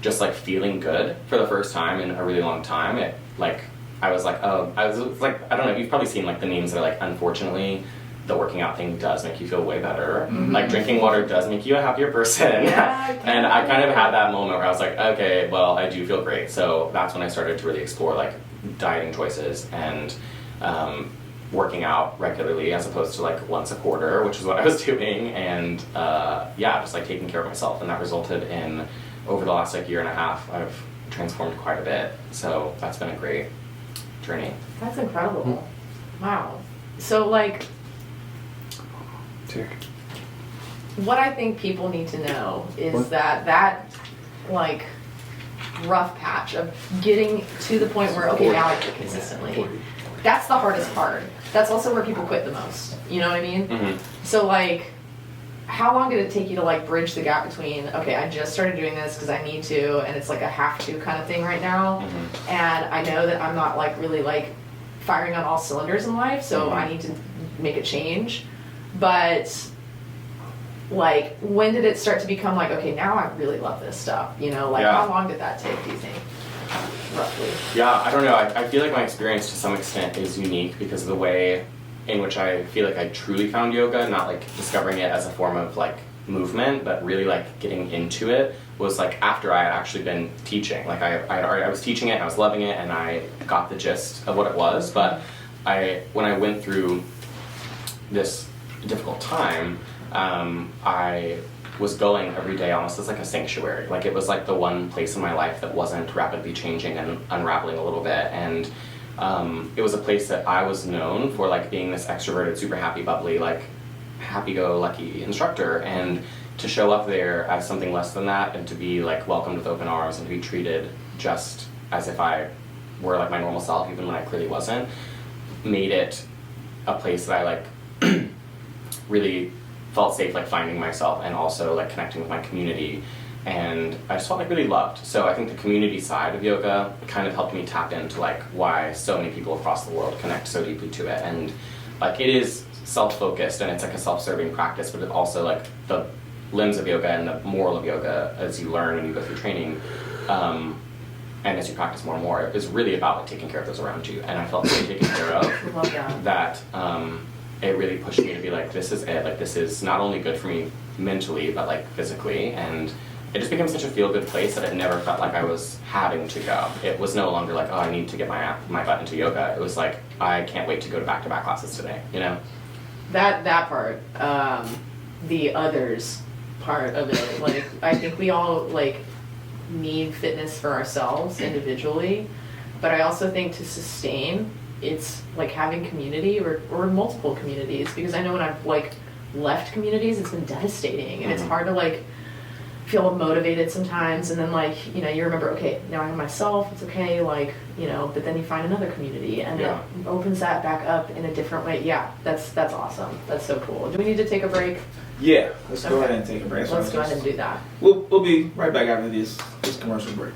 just like feeling good for the first time in a really long time, it like I was like, I don't know, you've probably seen like the memes that are like, unfortunately the working out thing does make you feel way better. Mm-hmm. Like drinking water does make you a happier person. And I kind of had that moment where I was like, okay, well, I do feel great. So that's when I started to really explore like dieting choices and working out regularly as opposed to like once a quarter, which is what I was doing. And just like taking care of myself. And that resulted in, over the last like year and a half, I've transformed quite a bit. So that's been a great journey. That's incredible. Wow. So like, what I think people need to know is that like rough patch of getting to the point where, okay, now I do it consistently. That's the hardest part. That's also where people quit the most. You know what I mean? Mm-hmm. So like, how long did it take you to like bridge the gap between, okay, I just started doing this because I need to, and it's like a have to kind of thing right now, mm-hmm. and I know that I'm not like really like firing on all cylinders in life, so mm-hmm. I need to make a change. But like, when did it start to become like, okay, now I really love this stuff, you know? Like, how long did that take, do you think, roughly? Yeah, I don't know. I feel like my experience to some extent is unique because of the way in which I feel like I truly found yoga, not like discovering it as a form of like movement, but really like getting into it was like after I had actually been teaching. Like I was teaching it, and I was loving it, and I got the gist of what it was. But when I went through this difficult time, I was going every day almost as like a sanctuary. Like it was like the one place in my life that wasn't rapidly changing and unraveling a little bit. And it was a place that I was known for like being this extroverted, super happy, bubbly, like happy-go-lucky instructor. And to show up there as something less than that and to be like welcomed with open arms and to be treated just as if I were like my normal self, even when I clearly wasn't, made it a place that I like really felt safe, like finding myself and also like connecting with my community, and I just felt like really loved. So I think the community side of yoga kind of helped me tap into like why so many people across the world connect so deeply to it. And like it is self-focused and it's like a self-serving practice, but it also like the limbs of yoga and the moral of yoga as you learn when you go through training and as you practice more and more is really about like taking care of those around you. And I felt really taken care of. Love that it really pushed me to be like, this is it, like this is not only good for me mentally but like physically, and it just became such a feel-good place that it never felt like I was having to go. It was no longer like, oh, I need to get my butt into yoga. It was like, I can't wait to go to back-to-back classes today, you know? That part, the others part of it, like I think we all like need fitness for ourselves individually, but I also think to sustain, it's like having community or multiple communities, because I know when I've like left communities, it's been devastating and it's hard to like feel motivated sometimes, and then like, you know, you remember, okay, now I have myself, it's okay, like, you know, but then you find another community and it opens that back up in a different way. Yeah, that's awesome. That's so cool. Do we need to take a break? Yeah, let's go ahead and take a break. Let's go ahead and do that. We'll be right back after this commercial break.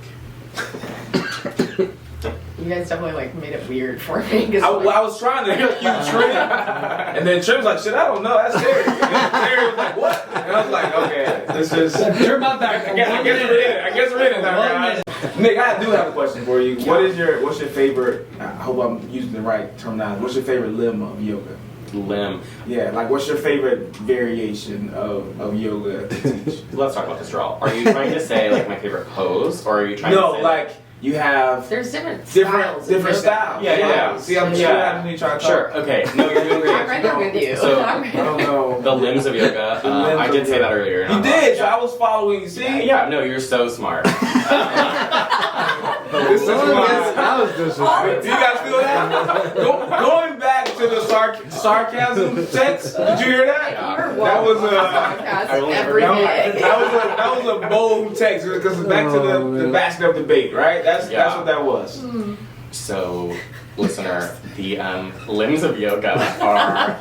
You guys definitely like made it weird for me. I was trying to cue Trim, and then Trim's like, shit, I don't know, that's scary. And Terry was like, what? And I was like, okay, this is... Turn my back. I guess we're in it now, guys. Nick, I do have a question for you. What's your favorite, I hope I'm using the right terminology, what's your favorite limb of yoga? Limb. Yeah, like what's your favorite variation of yoga to teach? Let's talk about this, Jarrell. Are you trying to say like my favorite pose, or are you trying to say... like... You have there's different styles. Yeah. See, I'm trying to Sure. Okay. No, you're doing great. I'm right there with you. So, I don't know. The limbs of yoga. I did say that earlier. You did. So I was following you. See? Yeah. No, you're so smart. This is why. I was just. Do you guys feel that? Going back to the sarcasm text. Did you hear that? Yeah. That was every day. That was a bold text because it's back to the basket of debate, right? That's what that was. So, listener, the limbs of yoga are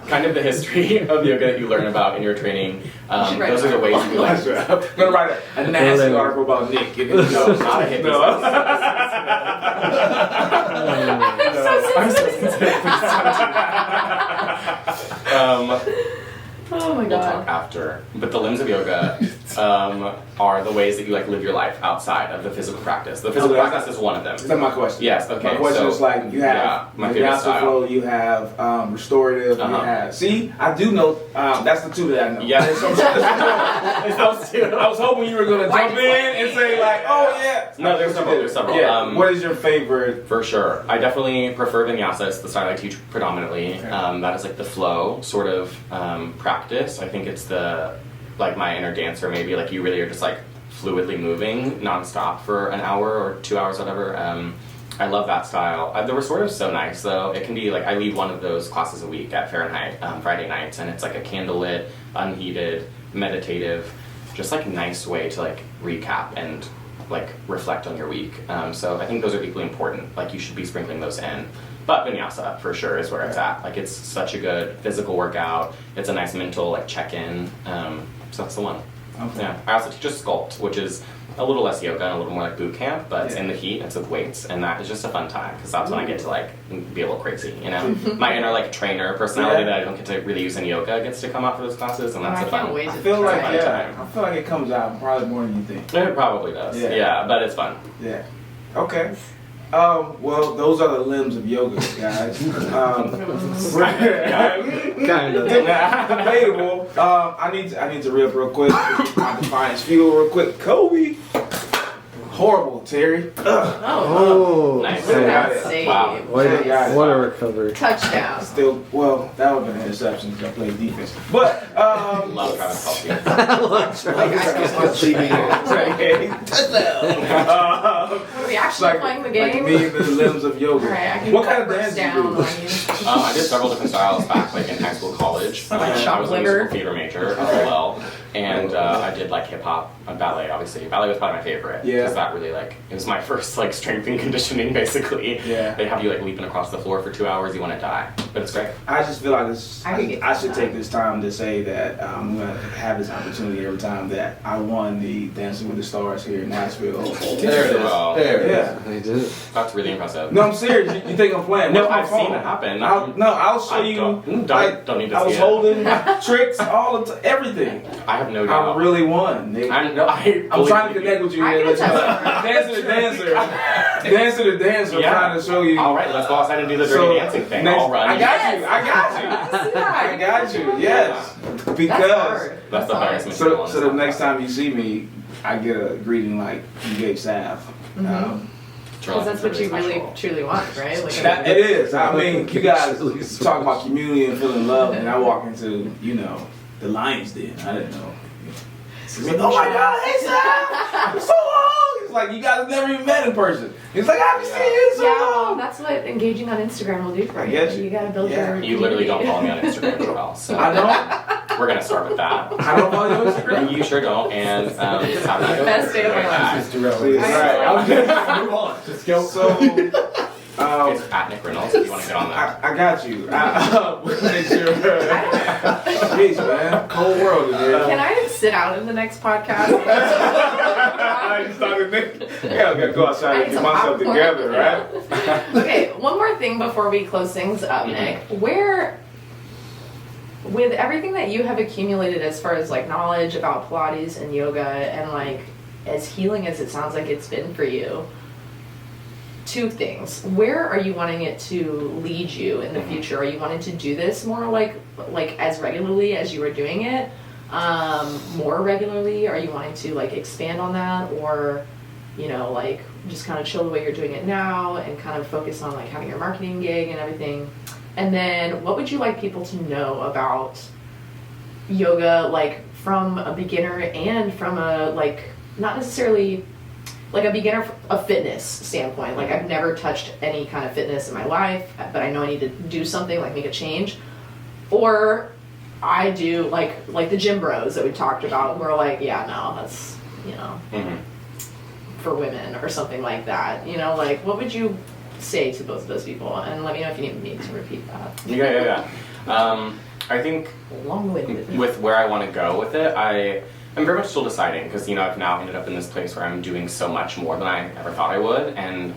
kind of the history of yoga that you learn about in your training. Those are the ways you like. I'm gonna write a nasty article about Nick. No, not a hippie. No. I'm so sensitive. Oh my god. We'll talk after. But the limbs of yoga are the ways that you like live your life outside of the physical practice. The physical practice is one of them. Is that my question? Yes, okay. My question is like, you have my favorite style. flow, you have restorative, you have... See, I do know, that's the two that I know. Yeah. It's those two. I was hoping you were going to jump in and say like, oh yeah. No, there's several. Yeah. What is your favorite? For sure. I definitely prefer vinyasa. It's the style I teach predominantly. Okay. That is like the flow sort of practice. I think it's like my inner dancer maybe, like you really are just like fluidly moving nonstop for an hour or 2 hours, whatever. I love that style. The restorative is so nice though. It can be like, I lead one of those classes a week at Fahrenheit, Friday nights, and it's like a candlelit, unheated, meditative, just like nice way to like recap and like reflect on your week. So I think those are equally important. Like you should be sprinkling those in. But vinyasa for sure is where it's at. Like it's such a good physical workout. It's a nice mental like check-in. So that's the one. Okay. Yeah. I also teach a sculpt, which is a little less yoga and a little more like boot camp, but it's in the heat. It's with weights, and that is just a fun time because that's when I get to like be a little crazy. You know, my inner like trainer personality that I don't get to really use in yoga gets to come out for those classes, and that's a fun. I feel like it comes out probably more than you think. It probably does. Yeah, but it's fun. Yeah. Okay. Well, those are the limbs of yoga, guys. Kind of. Debatable. I need to re-up real quick. My Defiance Fuel real quick. Kobe. horrible, Terry. Oh, Nice. look at that save. Wow. What Nice. a recovery. Touchdown. Still, well, that would have been an interception because I played defense. But, Love Travis Kelce. Are we actually playing the game? Like me and the limbs of yoga. All right, I can What kind of go dance do you down do? on you. I did several different styles back like in high school, college. Like I was a shoplifter? musical theater major as well, and I did like hip hop and ballet. Obviously, ballet was probably my favorite. Yeah. Because that really like it was my first like strength and conditioning basically. Yeah. They have you like leaping across the floor for 2 hours. You want to die, but it's great. I just feel like this. I could get I should that. take this time to say that I'm going to have this opportunity every time that I won the Dancing with the Stars here in Nashville. There it is. Wow. There it is. Yeah. They did. That's really impressive. No, I'm serious. You think I'm playing? No, Where's my I've seen phone? it happen. I'll show I you. don't need to I was see it. holding my tricks, everything. I have no doubt. I really won. Nigga. I'm trying to connect with you. I Man. can Dancer to dancer. Dancer to dancer. I'm Yeah. trying to show you. All right, let's go outside and do the dirty dancing thing. I'll run. I got you. I got you. Yes. Because. hard. That's the hard. highest material. So the next time you see me, I get a greeting like you gave Sav. Because that's what you really truly want, right? Like, It is. I mean, you guys talk about community and feeling love, and I walk into, the Lions Den. I didn't know. Oh my God, hey Sav! It's so long! It's like, you guys never even met in person. He's like, I haven't seen you in so yeah, well, long. that's what engaging on Instagram will do for I you. get you. You gotta build Yeah. your You literally don't community. follow me on Instagram as well, so I don't. we're gonna start with that. I don't follow you on Instagram. You sure don't, and just have that. Best day of my life. Just derail Please. it. All right. I'm just move on. Just go. So, It's at Nick Reynolds if you want to get on that. I got you. Make sure. Jeez, man. Cold world in here. Can I sit out in the next podcast? I just started thinking, yeah, I gotta go outside I and need get some myself popcorn. together, right? Okay, one more thing before we close things up, Nick. Where, with everything that you have accumulated as far as like knowledge about Pilates and yoga, and like as healing as it sounds like it's been for you, two things. Where are you wanting it to lead you in the future? Are you wanting to do this more like as regularly as you were doing it? More regularly? Are you wanting to like expand on that, or like just kind of chill the way you're doing it now and kind of focus on like having your marketing gig and everything? And then what would you like people to know about yoga, like from a beginner and from a like not necessarily like a beginner of fitness standpoint? Like I've never touched any kind of fitness in my life, but I know I need to do something, like make a change. Or I do like the gym bros that we talked about. We're like, yeah, no, that's for women or something like that. Like what would you say to both of those people? And let me know if you need me to repeat that. Yeah. I think Long-winded. with where I want to go with it, I'm very much still deciding because I've now ended up in this place where I'm doing so much more than I ever thought I would, and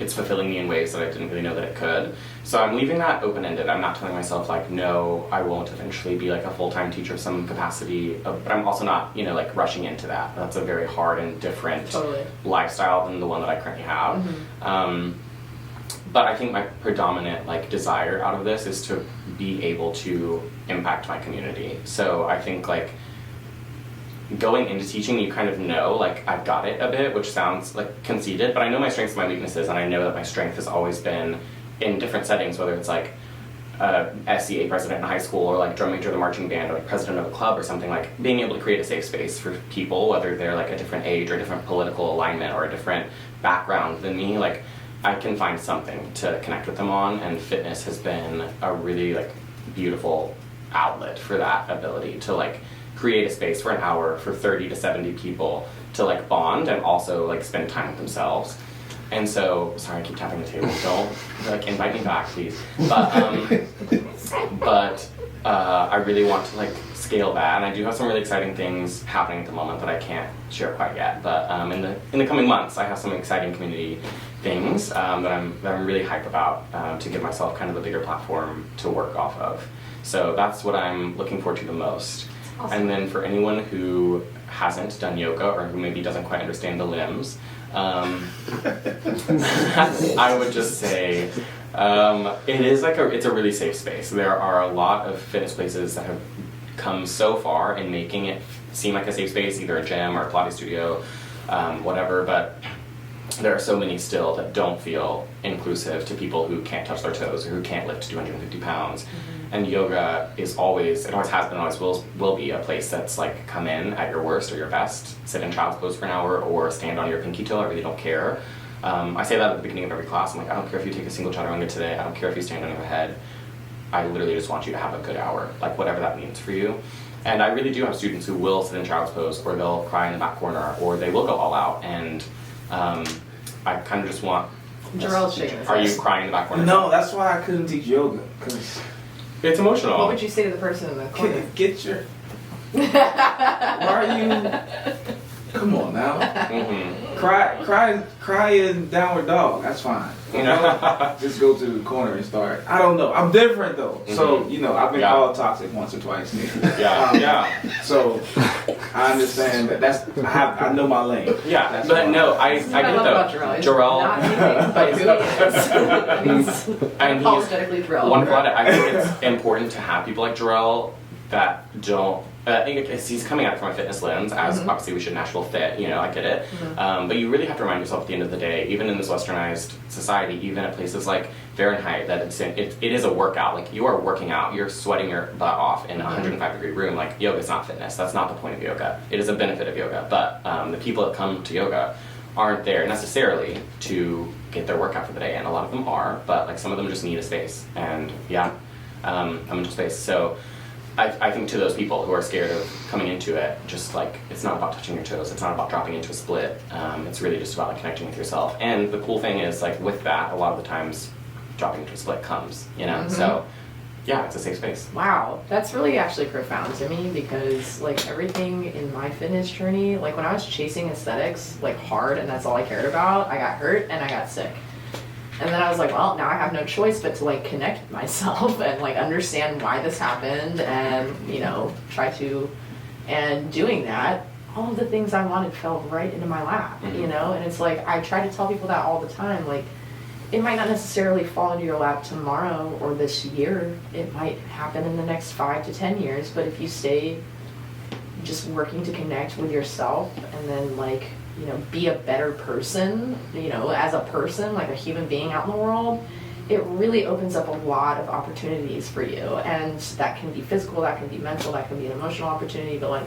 it's fulfilling me in ways that I didn't really know that it could. So I'm leaving that open-ended. I'm not telling myself like, no, I won't eventually be like a full-time teacher of some capacity, but I'm also not like rushing into that. That's a very hard and different lifestyle than the one that I currently have. Mm-hmm. But I think my predominant like desire out of this is to be able to impact my community. So I think like going into teaching, you kind of know like I've got it a bit, which sounds like conceited, but I know my strengths and my weaknesses, and I know that my strength has always been in different settings, whether it's like SCA president in high school, or like drum major of the marching band, or like president of a club or something, like being able to create a safe space for people, whether they're like a different age or a different political alignment or a different background than me, like I can find something to connect with them on, and fitness has been a really like beautiful outlet for that ability to like create a space for an hour for 30 to 70 people to like bond and also like spend time with themselves. And so, sorry, I keep tapping the table. Don't like invite me back, please. But I really want to like scale that, and I do have some really exciting things happening at the moment that I can't share quite yet. But in the coming months, I have some exciting community things that I'm really hype about to give myself kind of a bigger platform to work off of. So that's what I'm looking forward to the most. Awesome. And then for anyone who hasn't done yoga or who maybe doesn't quite understand the limbs, I would just say it's a really safe space. There are a lot of fitness places that have come so far in making it seem like a safe space, either a gym or a Pilates studio, whatever, but there are so many still that don't feel inclusive to people who can't touch their toes or who can't lift 250 pounds. And yoga is always, it always has been, always will be a place that's like, come in at your worst or your best, sit in child's pose for an hour, or stand on your pinky toe. I really don't care. I say that at the beginning of every class. I'm like, I don't care if you take a single chaturanga today. I don't care if you stand on your head. I literally just want you to have a good hour, like whatever that means for you. And I really do have students who will sit in child's pose, or they'll cry in the back corner, or they will go all out. And I kind of just want. Jarrell's shaking his Are head. you crying in the back corner? No, that's why I couldn't teach yoga, because It's emotional. What would you say to the person in the corner? get your. Why are you? Come on now. Mm-hmm. Cry in downward dog. That's fine. You know, just go to the corner and start. I don't know. I'm different though. So I've been called toxic once or twice. Yeah. So I understand that. I know my lane. Yeah, That's but why. no, I This is get what I love about though. Jarrell. Not anything, but who he is. He's And he's apologetically thrilled. wonderful at it. I think it's important to have people like Jarrell that don't. I think he's coming at it from a fitness lens, as obviously we should Nashville fit, I get it. But you really have to remind yourself at the end of the day, even in this westernized society, even at places like Fahrenheit, that it is a workout. Like, you are working out, you're sweating your butt off in a 105-degree room. Like, yoga is not fitness. That's not the point of yoga. It is a benefit of yoga. But the people that come to yoga aren't there necessarily to get their workout for the day. And a lot of them are, but like some of them just need a space. And a mental space. So I think to those people who are scared of coming into it, just like, it's not about touching your toes, it's not about dropping into a split, it's really just about like connecting with yourself. And the cool thing is, like, with that, a lot of the times dropping into a split comes, so it's a safe space. Wow, that's really actually profound to me, because like everything in my fitness journey, like when I was chasing aesthetics like hard and that's all I cared about, I got hurt and I got sick. And then I was like, well, now I have no choice but to like connect with myself and like understand why this happened, and try to, and doing that, all of the things I wanted fell right into my lap, and it's like, I try to tell people that all the time, like, it might not necessarily fall into your lap tomorrow or this year, it might happen in the next 5 to 10 years, but if you stay just working to connect with yourself and then like, be a better person, as a person, like a human being out in the world, it really opens up a lot of opportunities for you. And that can be physical, that can be mental, that can be an emotional opportunity, but like,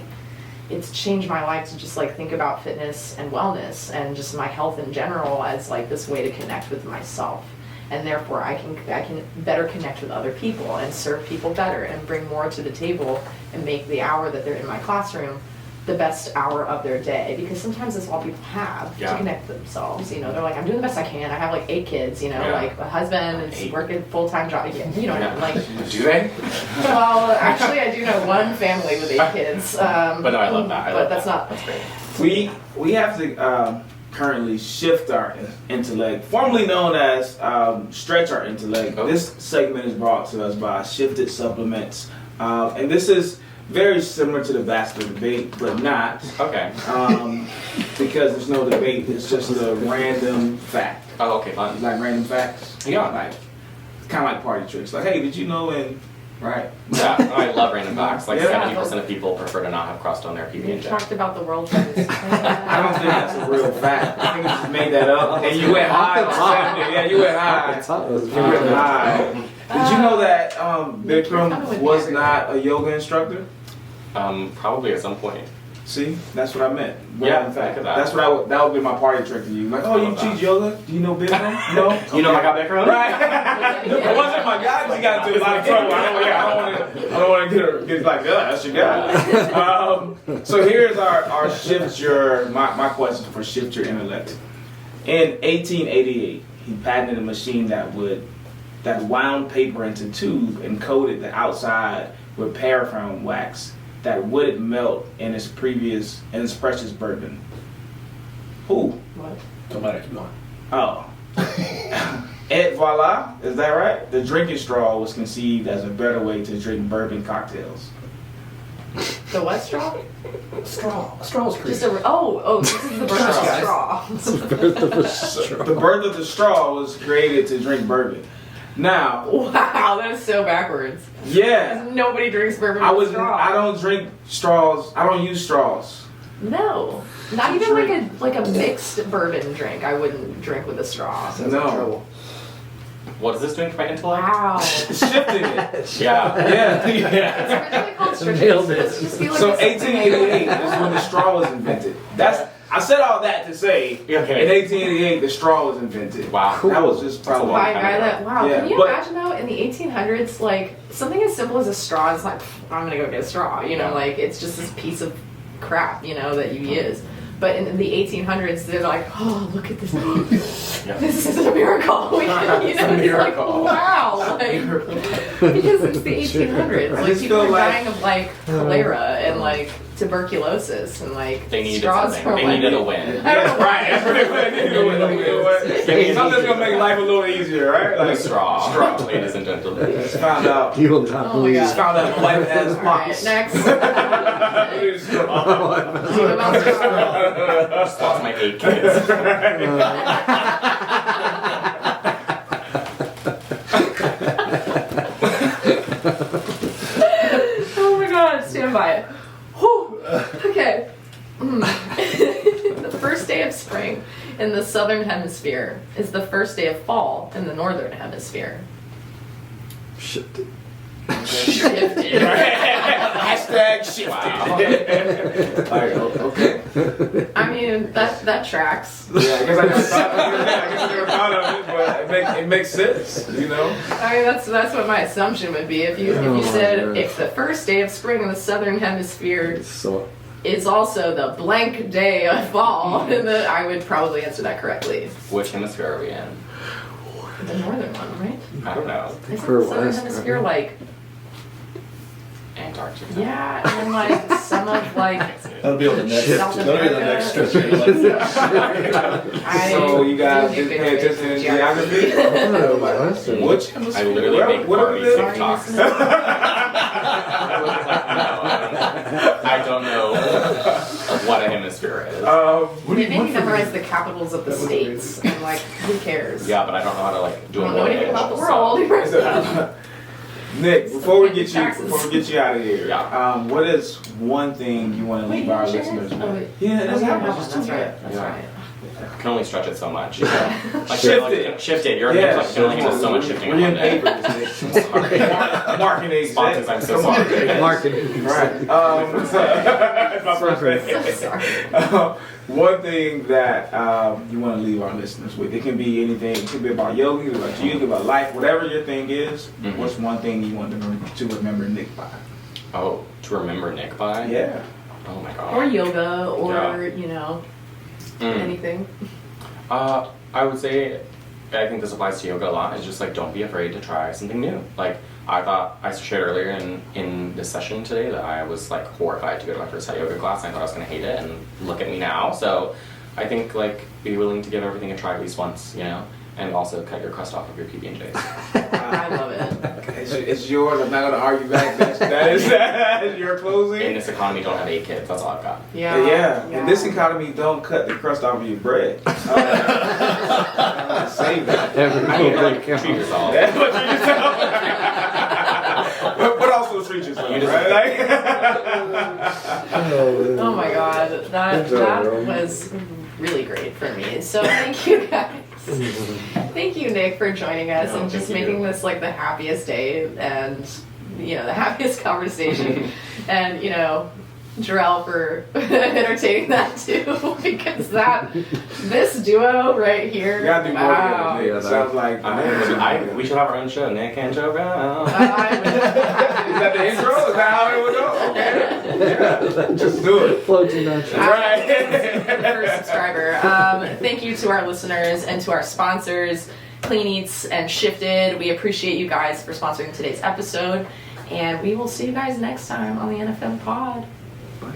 it's changed my life to just like think about fitness and wellness and just my health in general as like this way to connect with myself. And therefore I can better connect with other people and serve people better and bring more to the table and make the hour that they're in my classroom the best hour of their day, because sometimes that's all people have to connect with themselves. They're like, I'm doing the best I can. I have like 8 kids, like a husband is working full-time job. Like, Do they? well, actually I do know one family with 8 kids. But no, I love that. That's great. We have to currently shift our intellect, formerly known as stretch our intellect. This segment is brought to us by Shifted Supplements, and this is very similar to the vascular debate, but not. Okay. Because there's no debate, it's just a random fact. Oh, okay, fun. You like random facts? Yeah. Like, kind of like party tricks. Like, hey, did you know right? Yeah, I love random facts. Like, Yeah. 70% of people prefer to not have crust on their PB We and J. talked about the world famous. I don't think that's a real fact. I think you just made that up. And you went high on 70. Yeah, you went high. You went high. Did you know that Bikram was not a yoga instructor? Probably at some point. See, that's what I meant. Yeah, In fact, look at that. that's what that would be my party trick to you. Like, oh, you teach yoga? Do you know Bikram? No. You know my guy Bikram? Right. It wasn't my guy. He got into a lot of trouble. I don't want to get like, that's your guy. So here's our shift your my question for shift your intellect. In 1888, he patented a machine that wound paper into tube and coated the outside with paraffin wax that wouldn't melt in its precious bourbon. Who? What? Don't matter, keep going. Oh. Et voila, is that right? The drinking straw was conceived as a better way to drink bourbon cocktails. The what straw? Straw. Straw's Just crazy. this is the birth of Guys. straw. The birth of the straw was created to drink bourbon. Now, Wow, that is so backwards. yeah, Nobody drinks bourbon with straw. I don't drink straws. I don't use straws. No, not even like a mixed bourbon drink. I wouldn't drink with a straw. Sounds No. like trouble. What is this doing for my intellect? Wow. Shifting it. Yeah. Yeah. It's originally called Strict. Nailed it. Let's just be like So this- 1888 is when the straw was invented. I said all that to say in 1888 the straw was invented. Wow. That was just probably By a guy that, wow, Yeah, can you but- imagine though, in the 1800s, like, something as simple as a straw is like, I'm gonna go get a straw, you know, like, it's just this piece of crap, you know, that you use. But in the 1800s, they're like, oh, look at this. This is a miracle. You know, It's a it's miracle. like, wow. Like, because it's the 1800s. I Like, just people feel are like- dying of, like, cholera and, like, tuberculosis and, like, They needed straws something. are, They like- needed a win. I don't Yeah, know. right. That's what they do. Something's gonna make life a little easier, right? Like a straw. Ladies and gentlemen. Just found out. You will not Oh my believe. God. Just found out life has All right, pockets. next. Just lost my 8 kids. Oh my god, stand by it. Whew. Okay. The first day of spring in the southern hemisphere is the first day of fall in the northern hemisphere. Shit. Shifted. Hashtag shifted. Wow. Like, okay. I mean, that tracks. Yeah, I guess I never thought of it, but it makes sense, you know? I mean, that's what my assumption would be. If you Oh my said God. if the first day of spring in the southern hemisphere So, is also the blank day of fall, then I would probably answer that correctly. Which hemisphere are we in? The northern one, right? I don't know. Isn't We're the southern west, hemisphere aren't we? like, Antarctica. yeah, and then like some of like That'll be on the next. South That'll be the next America. stretch. I So you guys do didn't good pay with attention to geography? I don't know my lesson. Which I literally make what Barbie is it? TikToks. I don't know what a hemisphere is. They make me memorize the capitals of the states, and like, who cares? Yeah, but I don't know how to like do I a don't know anything about the voyage, world. so- Nick, before we get Taxes. you out of here, Yeah. what is one thing you want to Wait, leave you our wanna share listeners it? with? Oh, wait. Yeah, that's Oh, yeah, how that's right. That's Yeah. right. I can only stretch it so much. Like, Shift it. Shift it. Your hands like, can only handle so much shifting in We're one in day. papers, Nick. Marketing Sponsors, I'm so Come on. sorry. Marketing. Right. That's my first So thing. sorry. One thing that you want to leave our listeners with. It can be anything. It could be about yoga, it could be about you, it could be about life. Whatever your thing is, Mhm. what's one thing you want to remember Nick by? Oh, to remember Nick by? Yeah. Oh my god. Or yoga, or Yeah. you know, Mm. anything. I would say, I think this applies to yoga a lot, is just like don't be afraid to try something new. Like I thought, I shared earlier in this session today that I was like horrified to go to my first hot yoga class and I thought I was going to hate it, and look at me now. So I think like be willing to give everything a try at least once, you know, and also cut your crust off of your PB&Js. I love it. It's yours. I'm not going to argue back. That is your closing. In this economy, don't have 8 kids. That's all I've got. Yeah. In this economy, don't cut the crust off of your bread. Save that. Every I mean, little like, counts. treat yourself. but also treat yourself, You just- right? Like, Oh my god, that was really great for me. So thank you guys. Thank you, Nick, for joining us No, and just thank you. making this like the happiest day and the happiest conversation. And Jarrell for entertaining that too, because this duo right here. you gotta do more wow. than that. It sounds like We should have our own show, Nick and Joe. I Is that the intro? Is that how it would go? Okay. Yeah. Just do it. Floating natural. Right. first subscriber. Thank you to our listeners and to our sponsors, Clean Eatz and Shifted. We appreciate you guys for sponsoring today's episode, and we will see you guys next time on the NFM Pod. Bye.